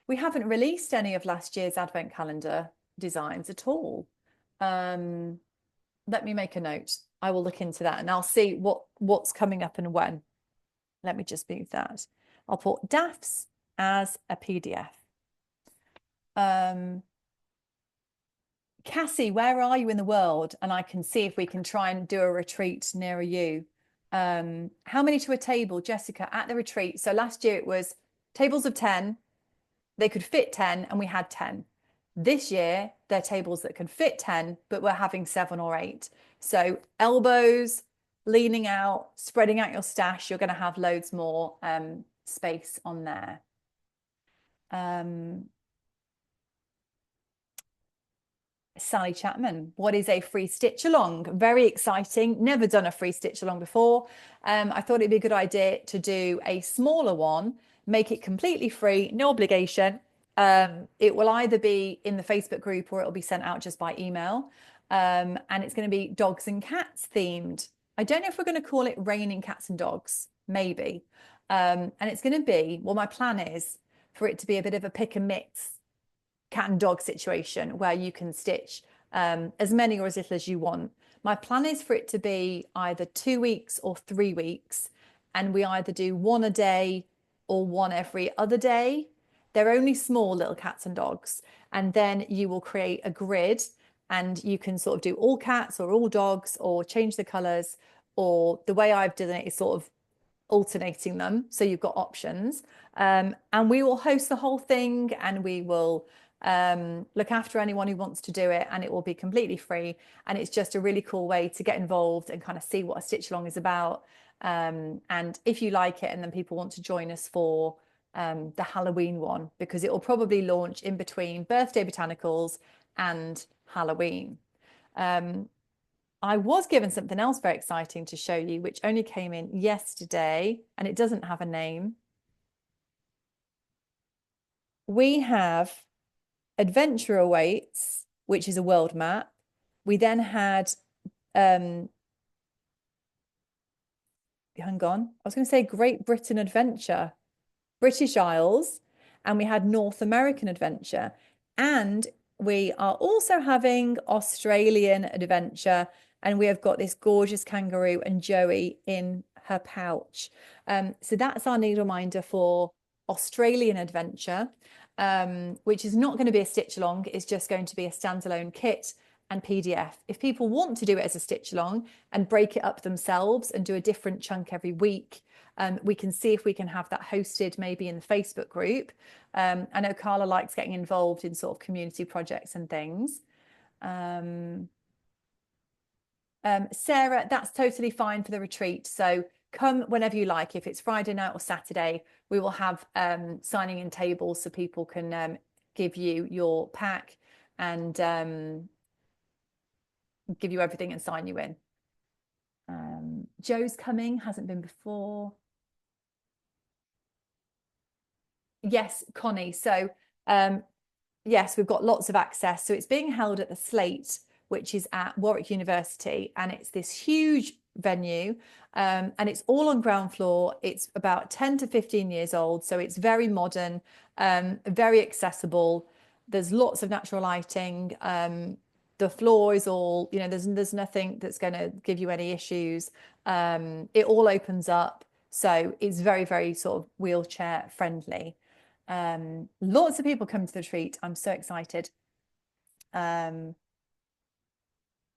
We haven't released any of last year's advent calendar designs at all. Let me make a note. I will look into that and I'll see what's coming up and when. Let me just move that. I'll put DAFs as a PDF. Cassie, where are you in the world? And I can see if we can try and do a retreat nearer you. How many to a table, Jessica, at the retreat? So last year it was tables of 10. They could fit 10 and we had 10. This year, they're tables that can fit 10, but we're having 7 or 8. So elbows, leaning out, spreading out your stash, you're going to have loads more space on there. Sally Chapman, what is a free stitch along? Very exciting. Never done a free stitch along before. I thought it'd be a good idea to do a smaller one, make it completely free, no obligation. It will either be in the Facebook group or it'll be sent out just by email. And it's going to be dogs and cats themed. I don't know if we're going to call it Raining Cats and Dogs, maybe. And it's going to be, well, my plan is for it to be a bit of a pick and mix cat and dog situation where you can stitch as many or as little as you want. My plan is for it to be either 2 weeks or 3 weeks, and we either do one a day or one every other day. They're only small little cats and dogs, and then you will create a grid and you can sort of do all cats or all dogs or change the colors, or the way I've done it is sort of alternating them, so you've got options. And we will host the whole thing, and we will look after anyone who wants to do it, and it will be completely free. And it's just a really cool way to get involved and kind of see what a stitch along is about. And if you like it, and then people want to join us for the Halloween one, because it will probably launch in between birthday botanicals and Halloween. I was given something else very exciting to show you, which only came in yesterday, and it doesn't have a name. We have Adventure Awaits, which is a world map. We then had, hang on, I was going to say Great Britain Adventure, British Isles, and we had North American Adventure. And we are also having Australian Adventure, and we have got this gorgeous kangaroo and Joey in her pouch. So that's our needle minder for Australian Adventure, which is not going to be a stitch along. It's just going to be a standalone kit and PDF. If people want to do it as a stitch along and break it up themselves and do a different chunk every week, we can see if we can have that hosted maybe in the Facebook group. I know Carla likes getting involved in sort of community projects and things. Sarah, that's totally fine for the retreat. So come whenever you like. If it's Friday night or Saturday, we will have signing in tables so people can give you your pack and give you everything and sign you in. Joe's coming, hasn't been before. Yes, Connie. So yes, we've got lots of access. So it's being held at the Slate, which is at Warwick University, and it's this huge venue, and it's all on ground floor. It's about 10 to 15 years old, so it's very modern, very accessible. There's lots of natural lighting. The floor is all, you know, there's nothing that's going to give you any issues. It all opens up, so it's very, very sort of wheelchair friendly. Lots of people come to the retreat. I'm so excited.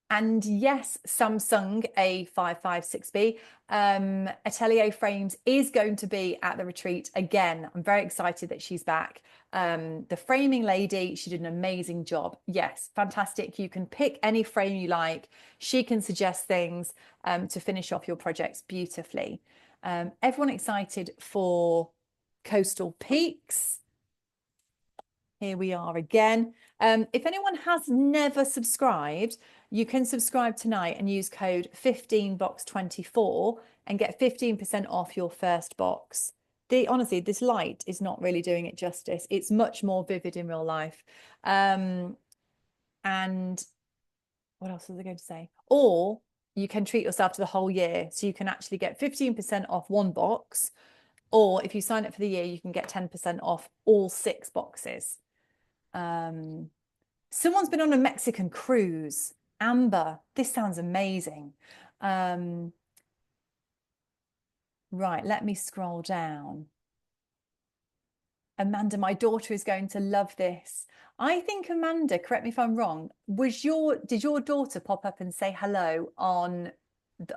And yes, Samsung A556B Atelier Frames is going to be at the retreat again. I'm very excited that she's back. The framing lady, she did an amazing job. Yes, fantastic. You can pick any frame you like. She can suggest things to finish off your projects beautifully. Everyone excited for Coastal Peaks? Here we are again. If anyone has never subscribed, you can subscribe tonight and use code 15box24 and get 15% off your first box. Honestly, this light is not really doing it justice. It's much more vivid in real life. And what else was I going to say? Or you can treat yourself to the whole year. So you can actually get 15% off one box. Or if you sign up for the year, you can get 10% off all 6 boxes. Someone's been on a Mexican cruise. Amber, this sounds amazing. Right, let me scroll down. Amanda, my daughter is going to love this. I think, Amanda, correct me if I'm wrong, did your daughter pop up and say hello on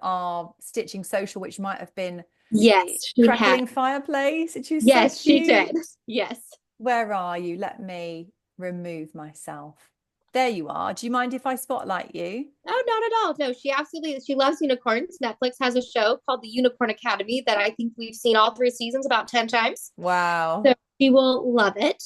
our Stitching Social, which might have been Yes, she Crackling had. Fireplace? Yes, so she did. Yes. Where are you? Let me remove myself. There you are. Do you mind if I spotlight you? Oh, not at all. No, she loves unicorns. Netflix has a show called The Unicorn Academy that I think we've seen all 3 seasons about 10 times. Wow. So she will love it.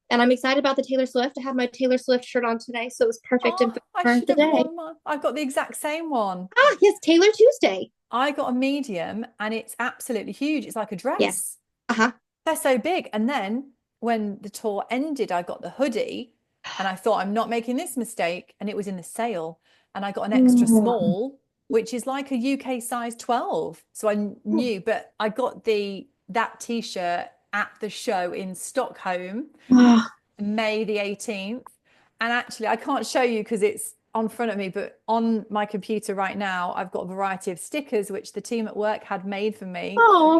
And I'm excited about the Taylor Swift. I have my Taylor Swift shirt on today, so it was perfect for the day. I've got the exact same one. Ah, yes, Taylor Tuesday. I got a medium and it's absolutely huge. It's like a dress. Yes. Uh-huh. They're so big. And then when the tour ended, I got the hoodie and I thought, I'm not making this mistake. And it was in the sale. And I got an extra small, which is like a UK size 12. So I knew, but I got that t-shirt at the show in Stockholm, May the 18th. And actually, I can't show you because it's on front of me, but on my computer right now, I've got a variety of stickers which the team at work had made for me,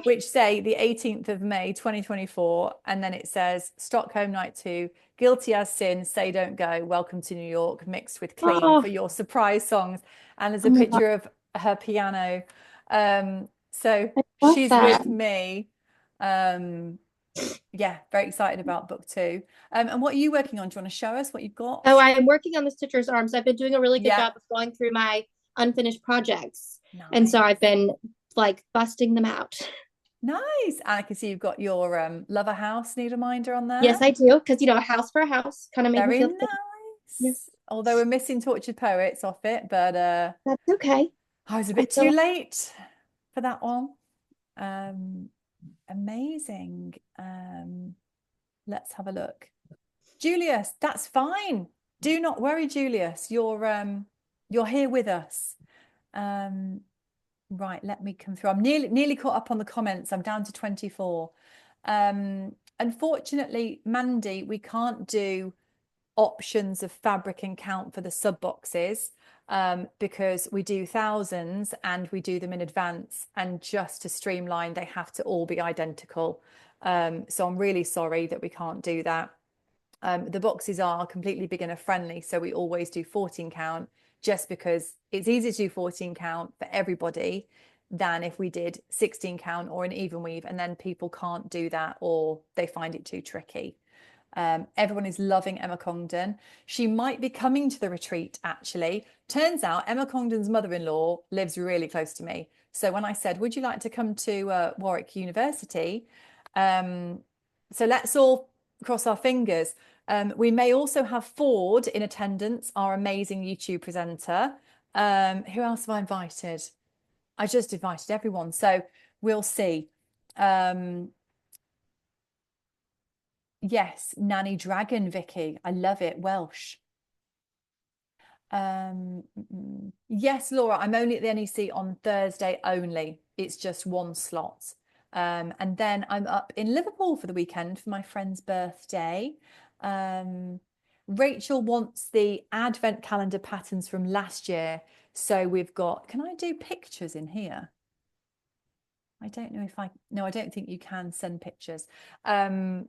which say the 18th of May 2024, and then it says Stockholm Night 2, Guilty as Sin, Say Don't Go, Welcome to New York, mixed with Clean for your surprise songs. And there's a picture of her piano. So she's with me. Yeah, very excited about book 2. And what are you working on? Do you want to show us what you've got? Oh, I am working on the Stitcher's Arms. I've been doing a really good job of going through my unfinished projects. Nice. And so I've been like busting them out. Nice. And I can see you've got your Lover House needleminder on there. Yes, I do. Because, a house for a house kind of makes me feel nice. Yes. Although we're missing Tortured Poets off it, but that's okay. I was a bit too late for that one. Amazing. Let's have a look. Julius, that's fine. Do not worry, Julius. You're here with us. Right, let me come through. I'm nearly caught up on the comments. I'm down to 24. Unfortunately, Mandy, we can't do options of fabric and count for the sub boxes because we do thousands and we do them in advance, and just to streamline they have to all be identical. So I'm really sorry that we can't do that. The boxes are completely beginner friendly, so we always do 14 count, just because it's easier to do 14 count for everybody than if we did 16 count or an even weave, and then people can't do that or they find it too tricky. Everyone is loving Emma Congdon. She might be coming to the retreat, actually. Turns out Emma Congdon's mother-in-law lives really close to me. So when I said, would you like to come to Warwick University? So let's all cross our fingers. We may also have Ford in attendance, our amazing YouTube presenter. Who else have I invited? I just invited everyone. So we'll see. Yes, Nanny Dragon, Vicky. I love it. Welsh. Yes, Laura, I'm only at the NEC on Thursday only. It's just one slot. And then I'm up in Liverpool for the weekend for my friend's birthday. Rachel wants the advent calendar patterns from last year. So we've got, can I do pictures in here? I don't know if no, I don't think you can send pictures. Yeah,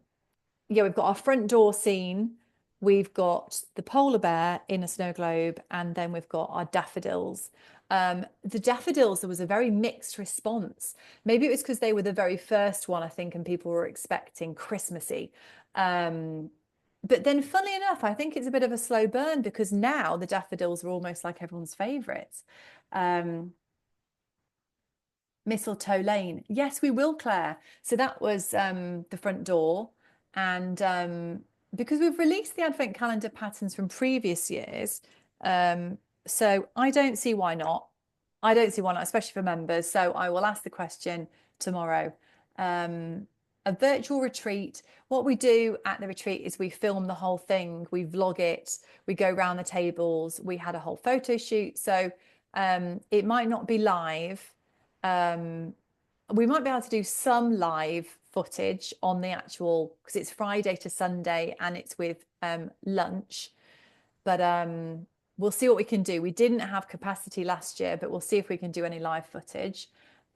we've got our front door scene. We've got the polar bear in a snow globe, and then we've got our daffodils. The daffodils, there was a very mixed response. Maybe it was because they were the very first one, I think, and people were expecting Christmassy. But then, funnily enough, I think it's a bit of a slow burn because now the daffodils are almost like everyone's favourites. Mistletoe Lane. Yes, we will, Claire. So that was the front door. And because we've released the advent calendar patterns from previous years, so I don't see why not. I don't see why not, especially for members. So I will ask the question tomorrow. A virtual retreat. What we do at the retreat is we film the whole thing. We vlog it. We go around the tables. We had a whole photo shoot. So it might not be live. We might be able to do some live footage on the actual, because it's Friday to Sunday and it's with lunch, but we'll see what we can do. We didn't have capacity last year, but we'll see if we can do any live footage.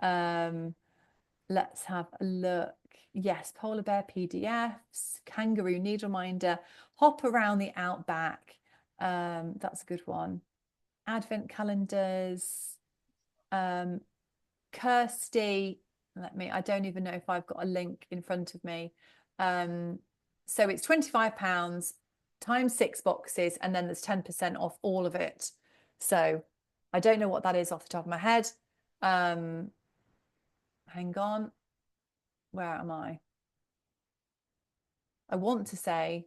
Let's have a look. Yes, polar bear PDFs, kangaroo needle minder, hop around the outback. That's a good one. Advent calendars. Kirsty, I don't even know if I've got a link in front of me. So it's £25 times 6 boxes, and then there's 10% off all of it. So I don't know what that is off the top of my head. Hang on. Where am I? I want to say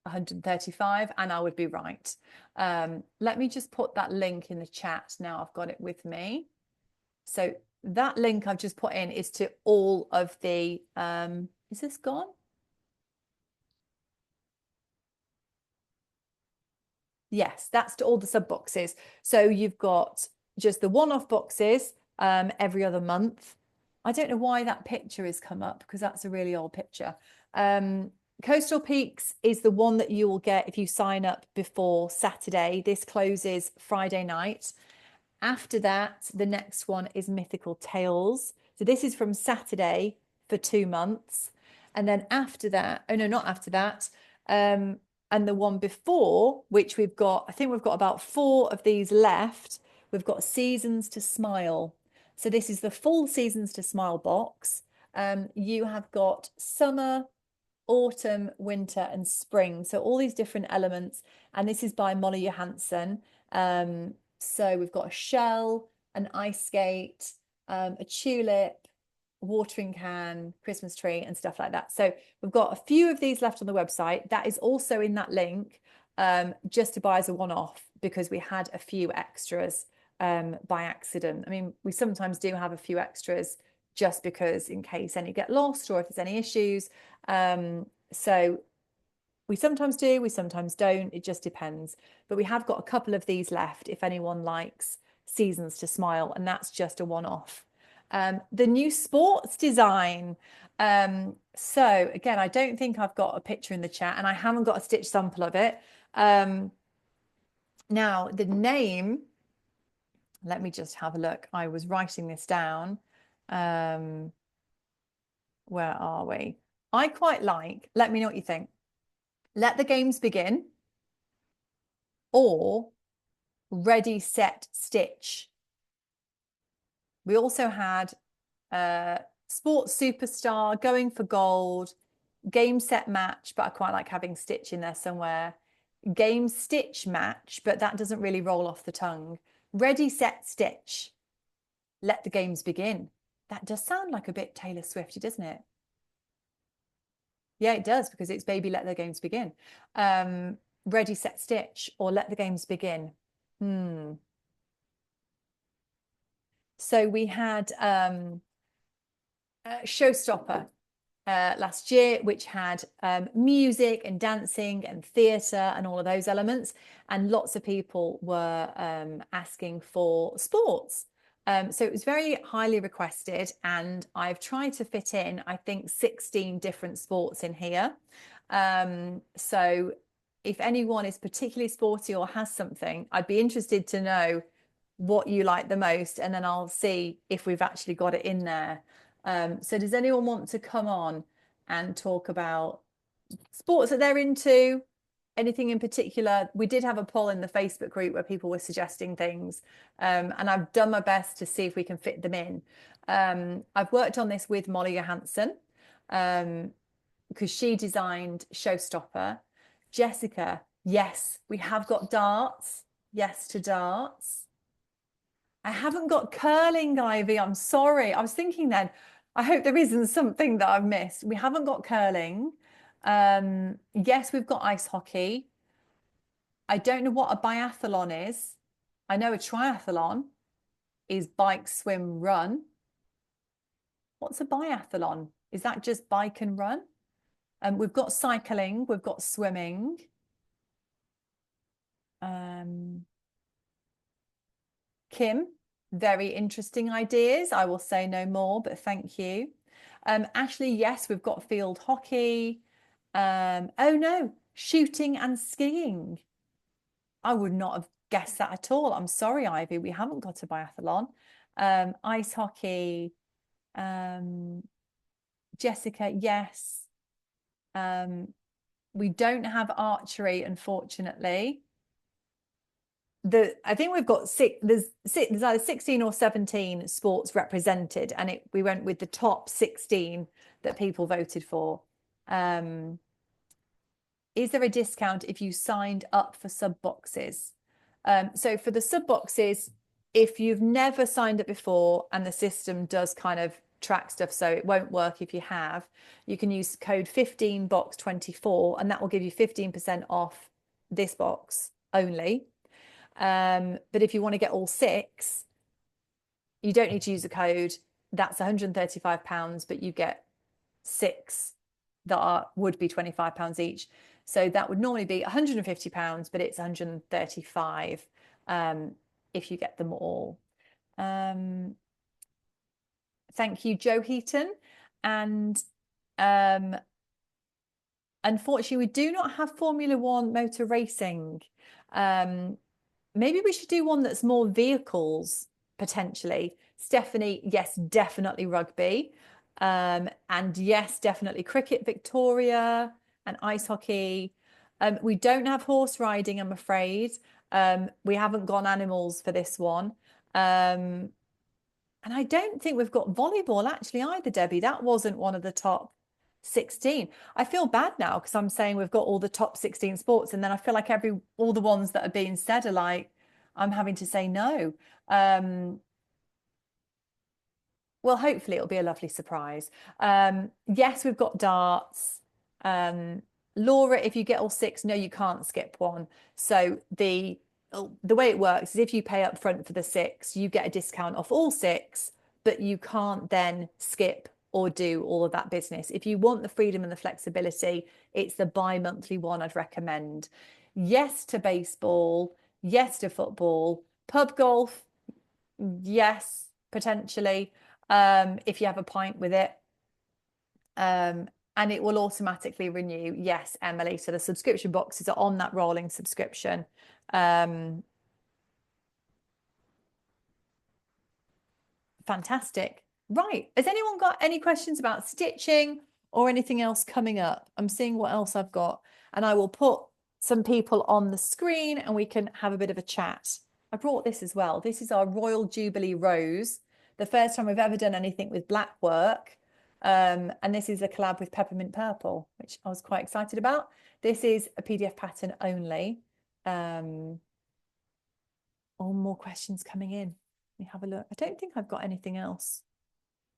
135, and I would be right. Let me just put that link in the chat now. I've got it with me. So that link I've just put in is to all of the, is this gone? Yes, that's to all the sub boxes. So you've got just the one-off boxes every other month. I don't know why that picture has come up because that's a really old picture. Coastal Peaks is the one that you will get if you sign up before Saturday. This closes Friday night. After that, the next one is Mythical Tales. So this is from Saturday for 2 months. And then after that, oh no, not after that. And the one before, which we've got, I think we've got about 4 of these left. We've got Seasons to Smile. So this is the full Seasons to Smile box. You have got summer, autumn, winter and spring. So all these different elements. And this is by Molly Johansson. So we've got a shell, an ice skate, a tulip, watering can, Christmas tree and stuff like that. So we've got a few of these left on the website. That is also in that link just to buy as a one-off because we had a few extras by accident. I mean, we sometimes do have a few extras just because in case any get lost or if there's any issues. So we sometimes do, we sometimes don't. It just depends. But we have got a couple of these left if anyone likes Seasons to Smile, and that's just a one-off. The new sports design. So again, I don't think I've got a picture in the chat, and I haven't got a stitch sample of it. Now, the name, let me just have a look. I was writing this down. Where are we? I quite like, let me know what you think. Let the Games Begin or Ready, Set, Stitch. We also had Sports Superstar, Going for Gold, Game Set Match, but I quite like having Stitch in there somewhere. Game Stitch Match, but that doesn't really roll off the tongue. Ready, Set, Stitch. Let the Games Begin. That does sound like a bit Taylor Swifty, doesn't it? Yeah, it does, because it's Baby Let the Games Begin. Ready, Set, Stitch or Let the Games Begin. So we had Showstopper last year, which had music and dancing and theatre and all of those elements. And lots of people were asking for sports. So it was very highly requested, and I've tried to fit in, I think, 16 different sports in here. So if anyone is particularly sporty or has something, I'd be interested to know what you like the most, and then I'll see if we've actually got it in there. So does anyone want to come on and talk about sports that they're into? Anything in particular? We did have a poll in the Facebook group where people were suggesting things, and I've done my best to see if we can fit them in. I've worked on this with Molly Johansson, because she designed Showstopper. Jessica, yes, we have got darts. Yes to darts. I haven't got curling, Ivy. I'm sorry. I was thinking then, I hope there isn't something that I've missed. We haven't got curling. Yes, we've got ice hockey. I don't know what a biathlon is. I know a triathlon is bike, swim, run. What's a biathlon? Is that just bike and run? We've got cycling, we've got swimming. Kim, very interesting ideas. I will say no more, but thank you. Ashley, yes, we've got field hockey. Oh no, shooting and skiing. I would not have guessed that at all. I'm sorry, Ivy, we haven't got a biathlon. Ice hockey. Jessica, yes. We don't have archery, unfortunately. I think we've got there's either 16 or 17 sports represented, and we went with the top 16 that people voted for. Is there a discount if you signed up for sub boxes? So for the sub boxes, if you've never signed up before and the system does kind of track stuff, so it won't work if you have, you can use code 15box24, and that will give you 15% off this box only. But if you want to get all 6, you don't need to use a code. That's £135, but you get 6 that would be £25 each. So that would normally be £150, but it's £135 if you get them all. Thank you, Joe Heaton. And unfortunately, we do not have Formula One motor racing. Maybe we should do one that's more vehicles, potentially. Stephanie, yes, definitely rugby. And yes, definitely cricket, Victoria, and ice hockey. We don't have horse riding, I'm afraid. We haven't gone animals for this one. And I don't think we've got volleyball actually either, Debbie. That wasn't one of the top 16. I feel bad now because I'm saying we've got all the top 16 sports, and then I feel like all the ones that are being said are like, I'm having to say no. Well, hopefully it'll be a lovely surprise. Yes, we've got darts. Laura, if you get all 6, no, you can't skip one. So the way it works is if you pay up front for the 6, you get a discount off all 6, but you can't then skip or do all of that business. If you want the freedom and the flexibility, it's the bi-monthly one I'd recommend. Yes to baseball, yes to football, pub golf, yes, potentially, if you have a pint with it. And it will automatically renew. Yes, Emily. So the subscription boxes are on that rolling subscription. Fantastic. Right. Has anyone got any questions about stitching or anything else coming up? I'm seeing what else I've got, and I will put some people on the screen and we can have a bit of a chat. I brought this as well. This is our Royal Jubilee Rose. The first time we've ever done anything with black work. And this is a collab with Peppermint Purple, which I was quite excited about. This is a PDF pattern only. All more questions coming in. Let me have a look. I don't think I've got anything else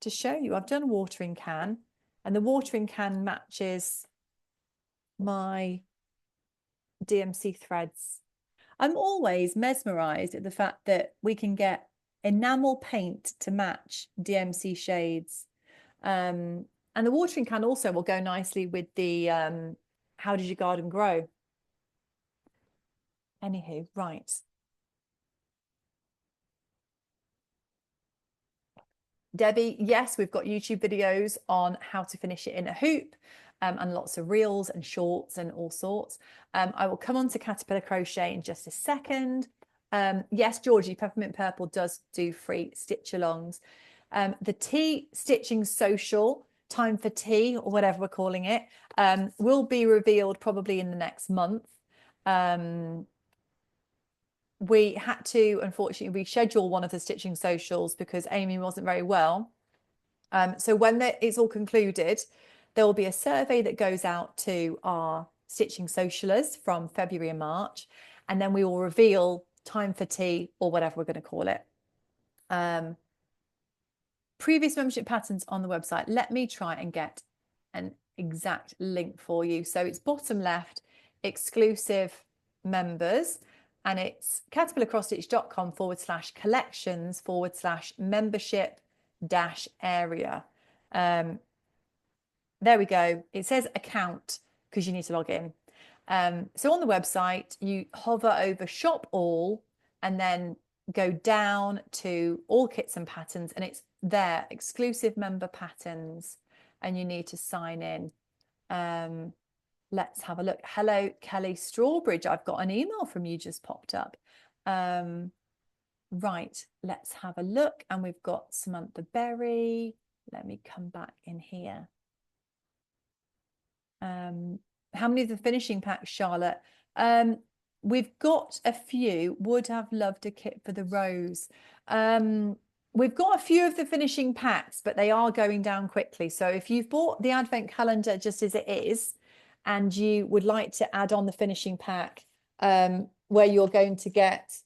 to show you. I've done watering can, and the watering can matches my DMC threads. I'm always mesmerized at the fact that we can get enamel paint to match DMC shades. And the watering can also will go nicely with the How Did Your Garden Grow? Anywho, right. Debbie, yes, we've got YouTube videos on how to finish it in a hoop. and lots of reels and shorts and all sorts. I will come on to Caterpillar Crochet in just a second. Yes, Georgie, Peppermint Purple does do free stitch alongs. The tea stitching social, time for tea, or whatever we're calling it, will be revealed probably in the next month. We had to, unfortunately, reschedule one of the stitching socials because Amy wasn't very well. So when it's all concluded, there will be a survey that goes out to our stitching socialers from February and March, and then we will reveal time for tea, or whatever we're going to call it. Previous membership patterns on the website. Let me try and get an exact link for you. So it's bottom left, exclusive members, and it's caterpillarcrossstitch.com/collections/membership-area. There we go. It says account because you need to log in. So on the website, you hover over shop all and then go down to all kits and patterns, and it's there, exclusive member patterns, and you need to sign in. Let's have a look. Hello, Kelly Strawbridge. I've got an email from you just popped up. Right, let's have a look. And we've got Samantha Berry. Let me come back in here. How many of the finishing packs, Charlotte? We've got a few. Would have loved a kit for the rose. We've got a few of the finishing packs, but they are going down quickly. So if you've bought the advent calendar just as it is, and you would like to add on the finishing pack, where you're going to get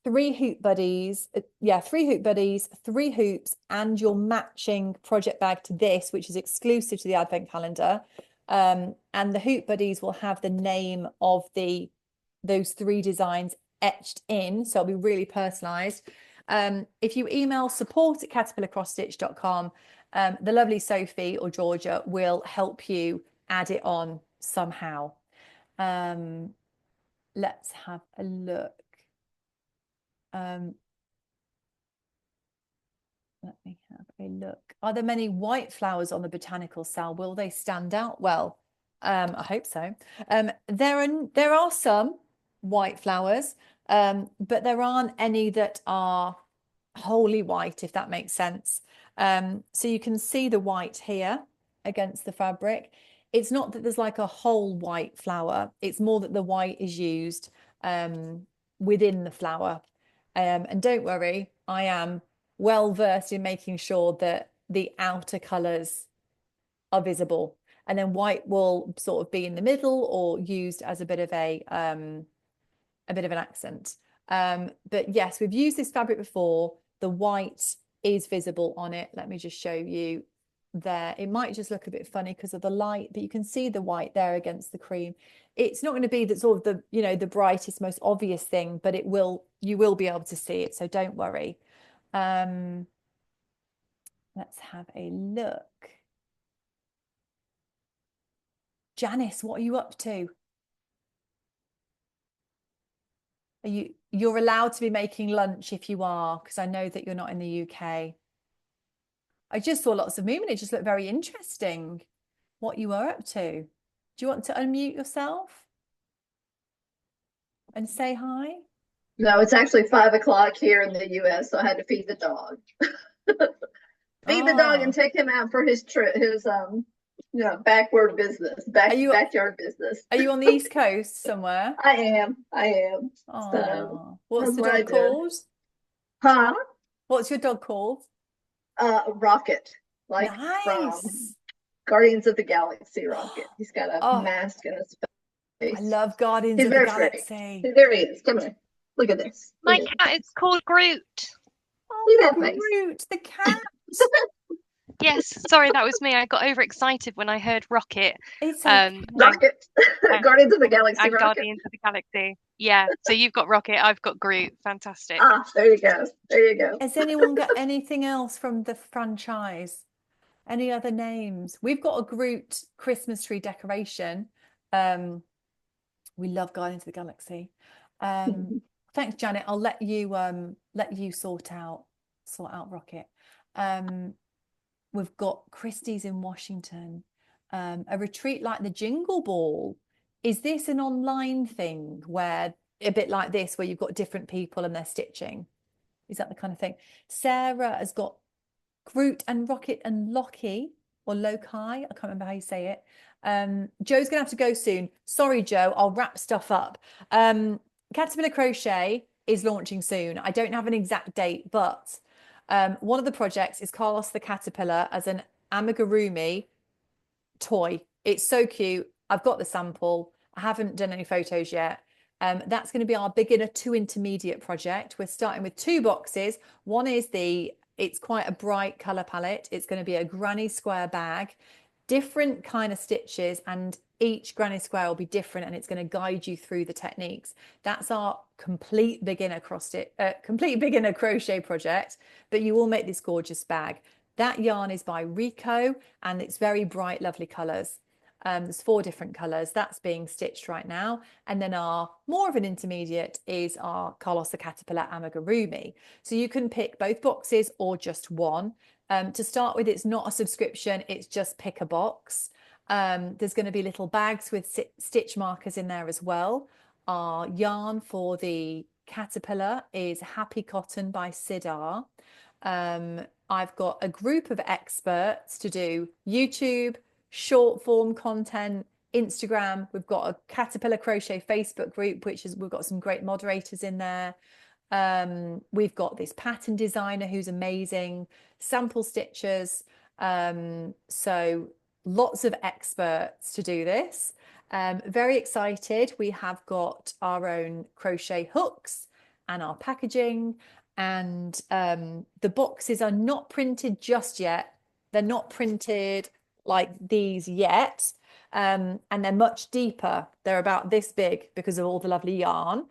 3 hoop buddies, 3 hoop buddies, 3 hoops, and your matching project bag to this, which is exclusive to the advent calendar. And the hoop buddies will have the name of those 3 designs etched in, so it'll be really personalized. If you email support@caterpillarcrossstitch.com, the lovely Sophie or Georgia will help you add it on somehow. Let's have a look. Let me have a look. Are there many white flowers on the botanical cell? Will they stand out well? I hope so. There are some white flowers, but there aren't any that are wholly white, if that makes sense. So you can see the white here against the fabric. It's not that there's like a whole white flower. It's more that the white is used within the flower. And don't worry, I am well versed in making sure that the outer colours are visible, and then white will sort of be in the middle or used as a bit of an accent. But yes, we've used this fabric before. The white is visible on it. Let me just show you there. It might just look a bit funny because of the light, but you can see the white there against the cream. It's not going to be the sort of the brightest, most obvious thing, but you will be able to see it, so don't worry. Let's have a look. Janice, what are you up to? You're allowed to be making lunch if you are, because I know that you're not in the UK. I just saw lots of movement. It just looked very interesting what you were up to. Do you want to unmute yourself and say hi? No, it's actually 5 o'clock here in the US, so I had to feed the dog. Feed the dog and take him out for his trip, his backward business, backyard business. Are you on the East Coast somewhere? I am. Oh, so, what's the dog called? Huh? What's your dog called? Rocket, like from Guardians of the Galaxy. Rocket. He's got a mask in his face. I love Guardians of the Galaxy. There he is. Come here. Look at this. My cat is called Groot. Oh, Groot, the cat. Yes, sorry, that was me. I got overexcited when I heard Rocket. It's Rocket. Guardians of the Galaxy. And Guardians of the Galaxy. Yeah. So you've got Rocket, I've got Groot. Fantastic. Ah, there you go. There you go. Has anyone got anything else from the franchise? Any other names? We've got a Groot Christmas tree decoration. We love Guardians of the Galaxy. Thanks, Janet. I'll let you sort out Rocket. We've got Christie's in Washington. A retreat like the Jingle Ball. Is this an online thing where a bit like this, where you've got different people and they're stitching? Is that the kind of thing? Sarah has got Groot and Rocket and Loki, or Loki. I can't remember how you say it. Joe's gonna have to go soon. Sorry, Joe. I'll wrap stuff up. Caterpillar Crochet is launching soon. I don't have an exact date, but one of the projects is Carlos the Caterpillar as an amigurumi toy. It's so cute. I've got the sample. I haven't done any photos yet. That's going to be our beginner to intermediate project. We're starting with 2 boxes. One is it's quite a bright color palette. It's going to be a granny square bag, different kind of stitches, and each granny square will be different, and it's going to guide you through the techniques. That's our complete beginner crochet project, but you will make this gorgeous bag. That yarn is by Rico, and it's very bright, lovely colors. There's 4 different colors that's being stitched right now. And then our more of an intermediate is our Carlos the Caterpillar amigurumi. So you can pick both boxes or just one. To start with, it's not a subscription, it's just pick a box. There's going to be little bags with stitch markers in there as well. Our yarn for the caterpillar is Happy Cotton by Sidar. I've got a group of experts to do YouTube, short form content, Instagram. We've got a Caterpillar Crochet Facebook group, we've got some great moderators in there. We've got this pattern designer who's amazing, sample stitchers. So lots of experts to do this. Very excited. We have got our own crochet hooks and our packaging, and the boxes are not printed just yet. They're not printed like these yet, and they're much deeper. They're about this big because of all the lovely yarn.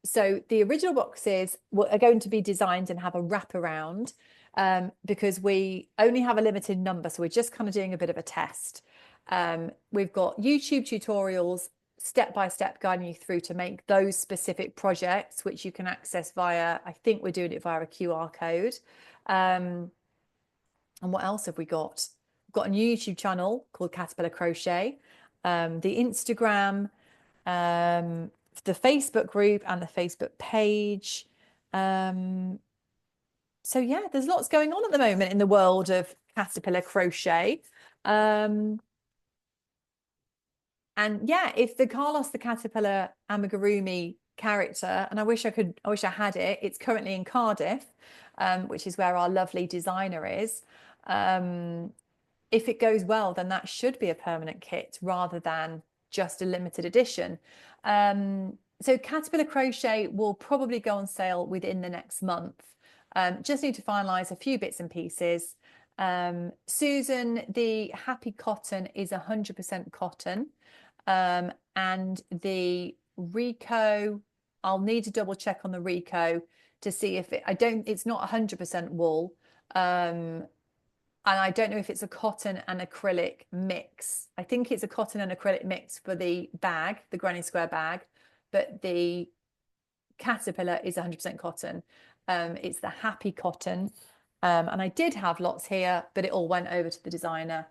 So the original boxes are going to be designed and have a wraparound, because we only have a limited number, so we're just kind of doing a bit of a test. We've got YouTube tutorials step-by-step guiding you through to make those specific projects, which you can access via, I think we're doing it via a QR code. And what else have we got? We've got a new YouTube channel called Caterpillar Crochet, the Instagram, the Facebook group and the Facebook page. So yeah, there's lots going on at the moment in the world of Caterpillar Crochet. And yeah, if the Carlos the Caterpillar amigurumi character, and I wish I had it, it's currently in Cardiff, which is where our lovely designer is. If it goes well, then that should be a permanent kit rather than just a limited edition. So Caterpillar Crochet will probably go on sale within the next month. Just need to finalize a few bits and pieces. Susan, the Happy Cotton is 100% cotton. And the Rico, I'll need to double check on the Rico to see if it's not 100% wool. And I don't know if it's a cotton and acrylic mix. I think it's a cotton and acrylic mix for the bag, the granny square bag, but the caterpillar is 100% cotton. It's the Happy Cotton. And I did have lots here, but it all went over to the designer.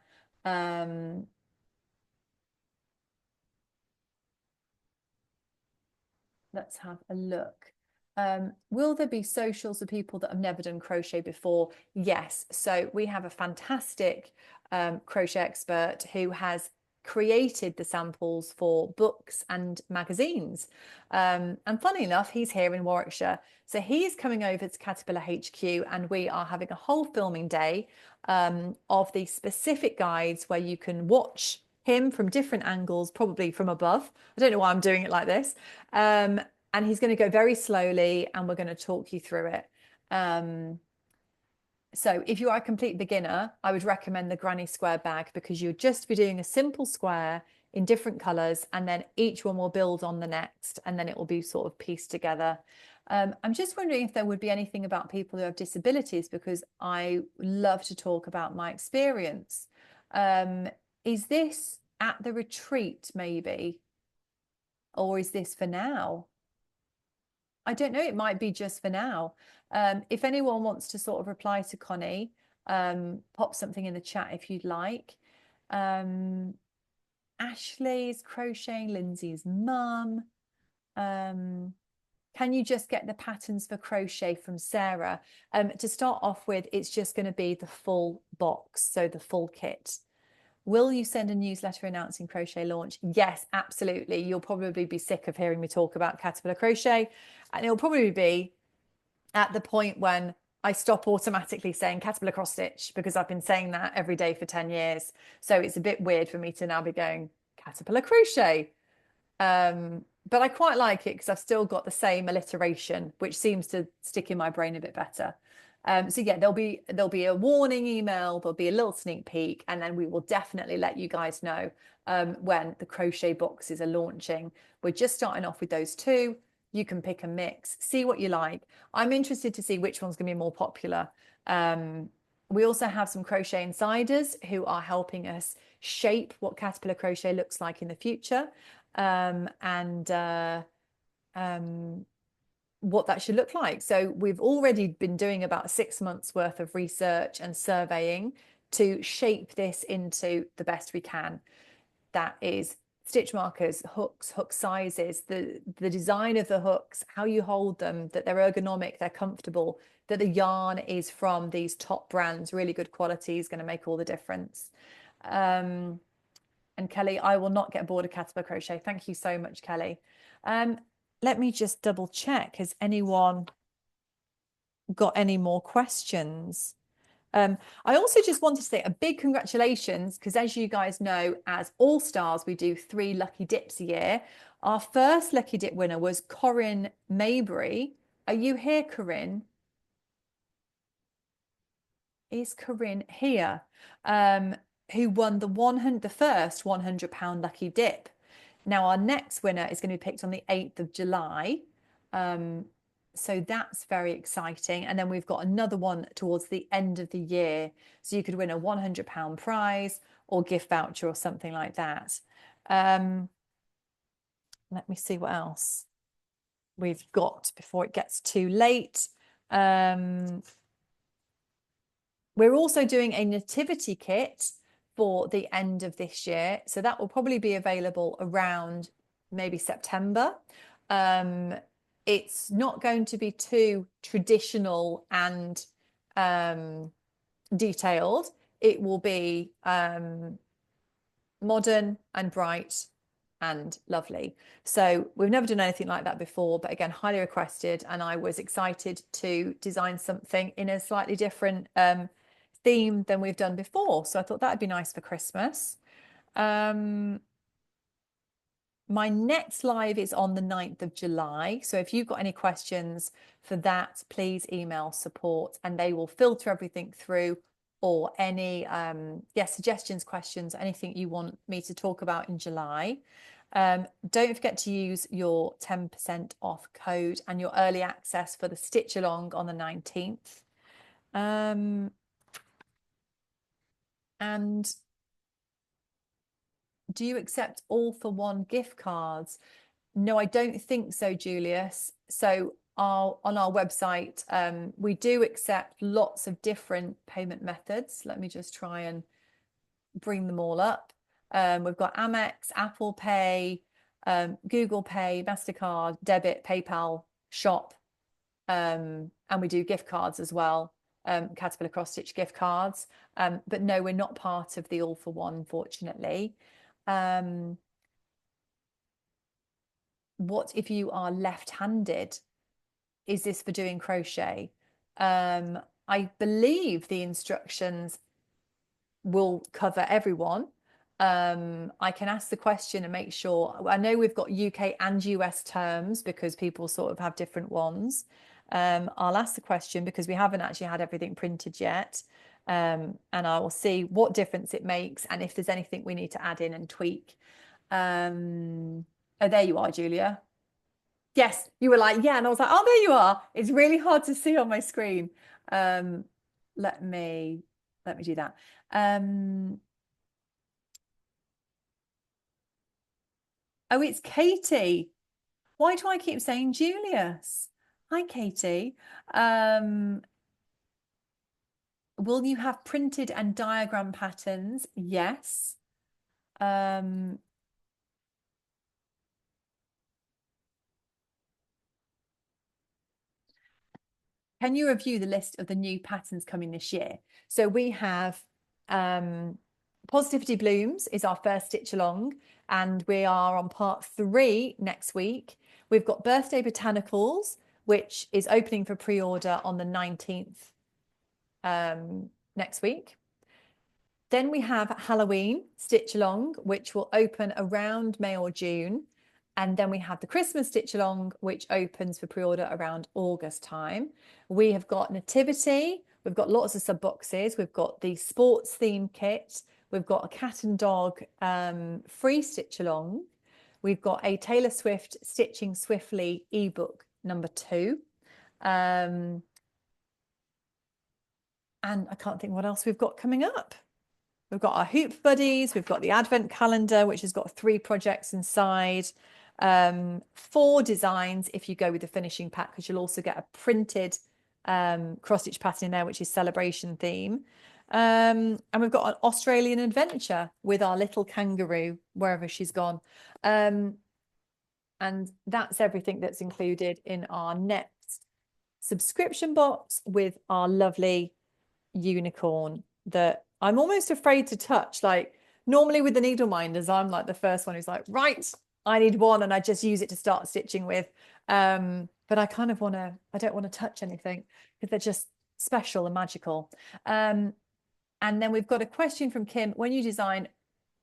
Let's have a look. Will there be socials for people that have never done crochet before? Yes. So we have a fantastic crochet expert who has created the samples for books and magazines. And funny enough, he's here in Warwickshire. So he's coming over to Caterpillar HQ, and we are having a whole filming day of the specific guides where you can watch him from different angles, probably from above. I don't know why I'm doing it like this. And he's going to go very slowly, and we're going to talk you through it. So if you are a complete beginner, I would recommend the granny square bag, because you'll just be doing a simple square in different colors, and then each one will build on the next, and then it will be sort of pieced together. I'm just wondering if there would be anything about people who have disabilities, because I love to talk about my experience. Is this at the retreat maybe? Or is this for now? I don't know, it might be just for now. If anyone wants to sort of reply to Connie, pop something in the chat if you'd like. Ashley's crocheting, Lindsay's mum. Can you just get the patterns for crochet from Sarah? To start off with, it's just going to be the full box, so the full kit. Will you send a newsletter announcing crochet launch? Yes, absolutely. You'll probably be sick of hearing me talk about Caterpillar Crochet, and it'll probably be at the point when I stop automatically saying Caterpillar Cross Stitch, because I've been saying that every day for 10 years. So it's a bit weird for me to now be going Caterpillar Crochet. But I quite like it because I've still got the same alliteration, which seems to stick in my brain a bit better. So yeah, there'll be a warning email, there'll be a little sneak peek, and then we will definitely let you guys know when the crochet boxes are launching. We're just starting off with those two. You can pick a mix, see what you like. I'm interested to see which one's going to be more popular. We also have some crochet insiders who are helping us shape what Caterpillar Crochet looks like in the future. What that should look like. So we've already been doing about 6 months worth of research and surveying to shape this into the best we can. That is stitch markers, hooks, hook sizes, the design of the hooks, how you hold them, that they're ergonomic, they're comfortable, that the yarn is from these top brands, really good quality, is going to make all the difference. And Kelly, I will not get bored of Caterpillar Crochet. Thank you so much, Kelly. Let me just double check. Has anyone got any more questions? I also just wanted to say a big congratulations, because as you guys know, as All Stars, we do 3 lucky dips a year. Our first lucky dip winner was Corinne Maybury. Are you here, Corinne? Is Corinne here? Who won the first £100 lucky dip. Now our next winner is going to be picked on the 8th of July. So that's very exciting. And then we've got another one towards the end of the year. So you could win a £100 prize or gift voucher or something like that. Let me see what else we've got before it gets too late. We're also doing a nativity kit for the end of this year. So that will probably be available around maybe September. It's not going to be too traditional and detailed. It will be modern and bright and lovely. So we've never done anything like that before, but again, highly requested. And I was excited to design something in a slightly different theme than we've done before. So I thought that'd be nice for Christmas. My next live is on the 9th of July. So if you've got any questions for that, please email support and they will filter everything through, or any suggestions, questions, anything you want me to talk about in July. Don't forget to use your 10% off code and your early access for the stitch along on the 19th. And do you accept all for one gift cards? No, I don't think so, Julius. So on our website, we do accept lots of different payment methods. Let me just try and bring them all up. We've got Amex, Apple Pay, Google Pay, MasterCard, debit, PayPal, shop, and we do gift cards as well. Caterpillar Cross Stitch gift cards. But no, we're not part of the all for one, unfortunately. What if you are left-handed? Is this for doing crochet? I believe the instructions will cover everyone. I can ask the question and make sure. I know we've got UK and US terms because people sort of have different ones. I'll ask the question because we haven't actually had everything printed yet. And I will see what difference it makes and if there's anything we need to add in and tweak. Oh, there you are, Julia. Yes, you were like, yeah. And I was like, oh, there you are. It's really hard to see on my screen. Let me do that. Oh, it's Katie. Why do I keep saying Julius? Hi, Katie. Will you have printed and diagram patterns? Yes. Can you review the list of the new patterns coming this year? So we have Positivity Blooms is our first stitch along, and we are on part 3 next week. We've got Birthday Botanicals, which is opening for pre-order on the 19th next week. Then we have Halloween Stitch Along, which will open around May or June. And then we have the Christmas Stitch Along, which opens for pre-order around August time. We have got Nativity. We've got lots of sub boxes. We've got the sports theme kit. We've got a cat and dog free stitch along. We've got a Taylor Swift Stitching Swiftly ebook number 2. And I can't think what else we've got coming up. We've got our Hoop Buddies. We've got the Advent calendar, which has got 3 projects inside. 4 designs if you go with the finishing pack, because you'll also get a printed cross stitch pattern in there, which is celebration theme. And we've got an Australian adventure with our little kangaroo wherever she's gone. And that's everything that's included in our next subscription box with our lovely unicorn that I'm almost afraid to touch. Like normally with the needle minders, I'm like the first one who's like, right, I need one, and I just use it to start stitching with. But I kind of I don't want to touch anything because they're just special and magical. And then we've got a question from Kim. When you design,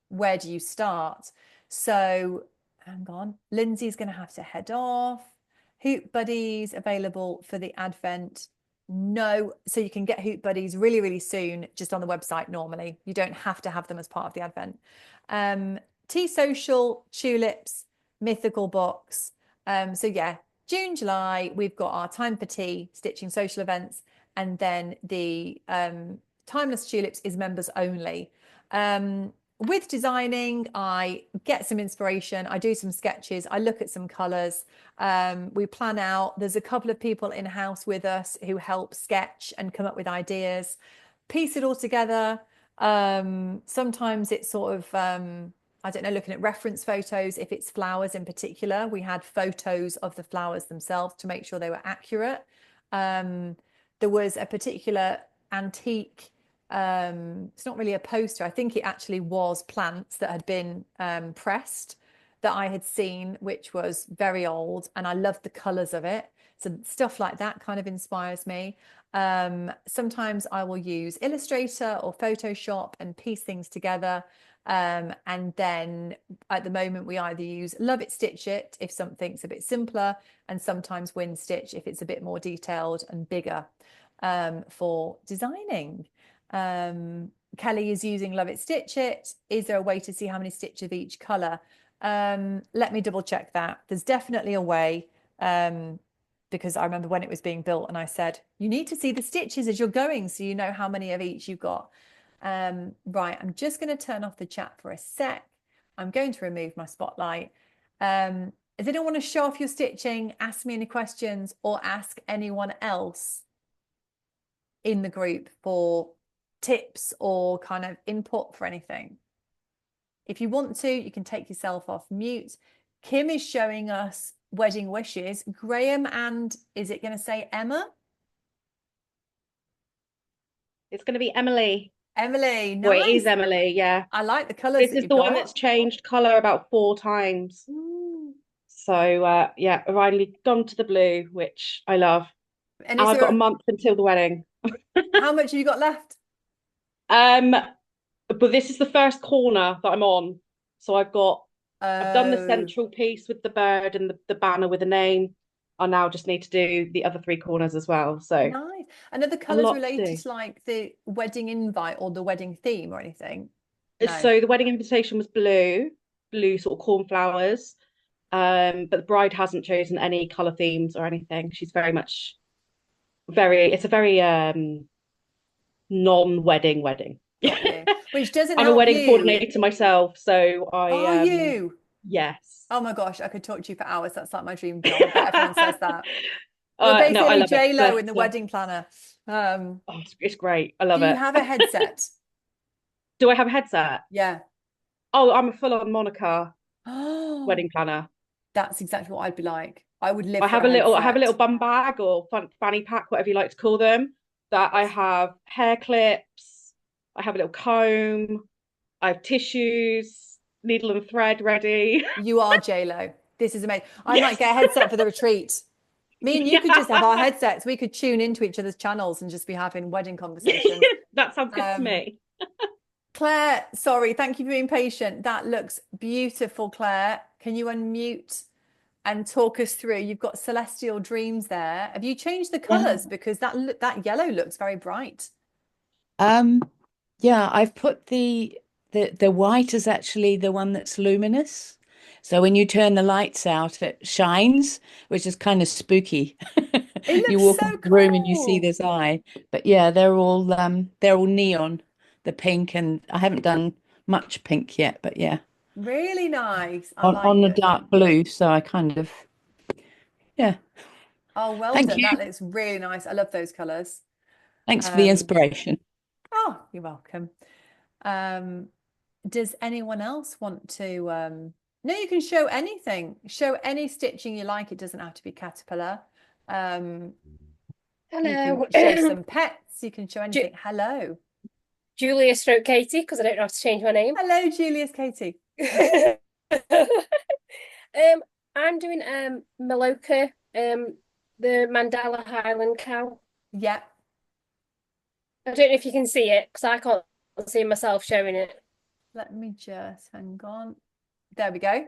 where do you start? So hang on, Lindsay's going to have to head off. Hoop Buddies available for the Advent. No, so you can get Hoop Buddies really, really soon, just on the website normally. You don't have to have them as part of the Advent. Tea Social, Tulips, Mythical Box. So yeah, June, July, we've got our Time for Tea, Stitching Social events, and then the Timeless Tulips is members only. With designing, I get some inspiration, I do some sketches, I look at some colours, we plan out. There's a couple of people in-house with us who help sketch and come up with ideas, piece it all together. Sometimes it's sort of, I don't know, looking at reference photos. If it's flowers in particular, we had photos of the flowers themselves to make sure they were accurate. There was a particular antique, it's not really a poster, I think it actually was plants that had been pressed that I had seen, which was very old, and I loved the colors of it. So stuff like that kind of inspires me. Sometimes I will use Illustrator or Photoshop and piece things together. And then at the moment we either use Love It Stitch It if something's a bit simpler, and sometimes Win Stitch if it's a bit more detailed and bigger for designing. Kelly is using Love It Stitch It. Is there a way to see how many stitches of each color? Let me double check that. There's definitely a way, because I remember when it was being built and I said, you need to see the stitches as you're going so you know how many of each you've got. Right, I'm just going to turn off the chat for a sec. I'm going to remove my spotlight. Does anyone want to show off your stitching, ask me any questions, or ask anyone else in the group for tips or kind of input for anything? If you want to, you can take yourself off mute. Kim is showing us wedding wishes. Graham, and is it going to say Emma? It's going to be Emily. Emily, nice. Well, it is Emily, yeah. I like the colours. This is the one that's changed colour about 4 times. Ooh. So yeah, I've finally gone to the blue, which I love. And I've got a month until the wedding. How much have you got left? But this is the first corner that I'm on. So I've done the central piece with the bird and the banner with a name. I now just need to do the other 3 corners as well. So nice. And are the colours related to like the wedding invite or the wedding theme or anything? No. So the wedding invitation was blue sort of cornflowers. But the bride hasn't chosen any colour themes or anything. She's very much it's a very non-wedding wedding. Which doesn't I'm help a wedding you. coordinator myself, so Are you? Yes. Oh my gosh, I could talk to you for hours. That's like my dream job. Everyone says that. You're basically no, I love J-Lo it. in the wedding planner. It's great. I love it. Do you have a headset? Do I have a headset? Yeah. Oh, I'm a full-on Monica wedding planner. That's exactly what I'd be like. I would live I for have a a little headset. bum bag or fanny pack, whatever you like to call them, that I have hair clips, I have a little comb, I have tissues, needle and thread ready. You are J-Lo. This is amazing. I might get a headset for the retreat. Me and you could just have our headsets. We could tune into each other's channels and just be having wedding conversations. That sounds good to me. Claire, sorry, thank you for being patient. That looks beautiful, Claire. Can you unmute and talk us through? You've got Celestial Dreams there. Have you changed the colours? Because that yellow looks very bright. Yeah, I've put the white is actually the one that's luminous. So when you turn the lights out, it shines, which is kind of spooky. You walk into the room and you see this eye. But yeah, they're all neon, the pink, and I haven't done much pink yet, but yeah. Really nice. On the dark blue, so I kind of yeah. Oh, well Thank done. you. That looks really nice. I love those colours. Thanks for the inspiration. Oh, you're welcome. Does anyone else want to no, you can show anything. Show any stitching you like. It doesn't have to be caterpillar. Hello. You can show some pets. You can show anything. Hello. Julia stroke Katie, because I don't know how to change my name. Hello, Julius Katie. I'm doing Maloka, the Mandala Highland cow. Yeah. I don't know if you can see it, because I can't see myself showing it. Let me just hang on. There we go.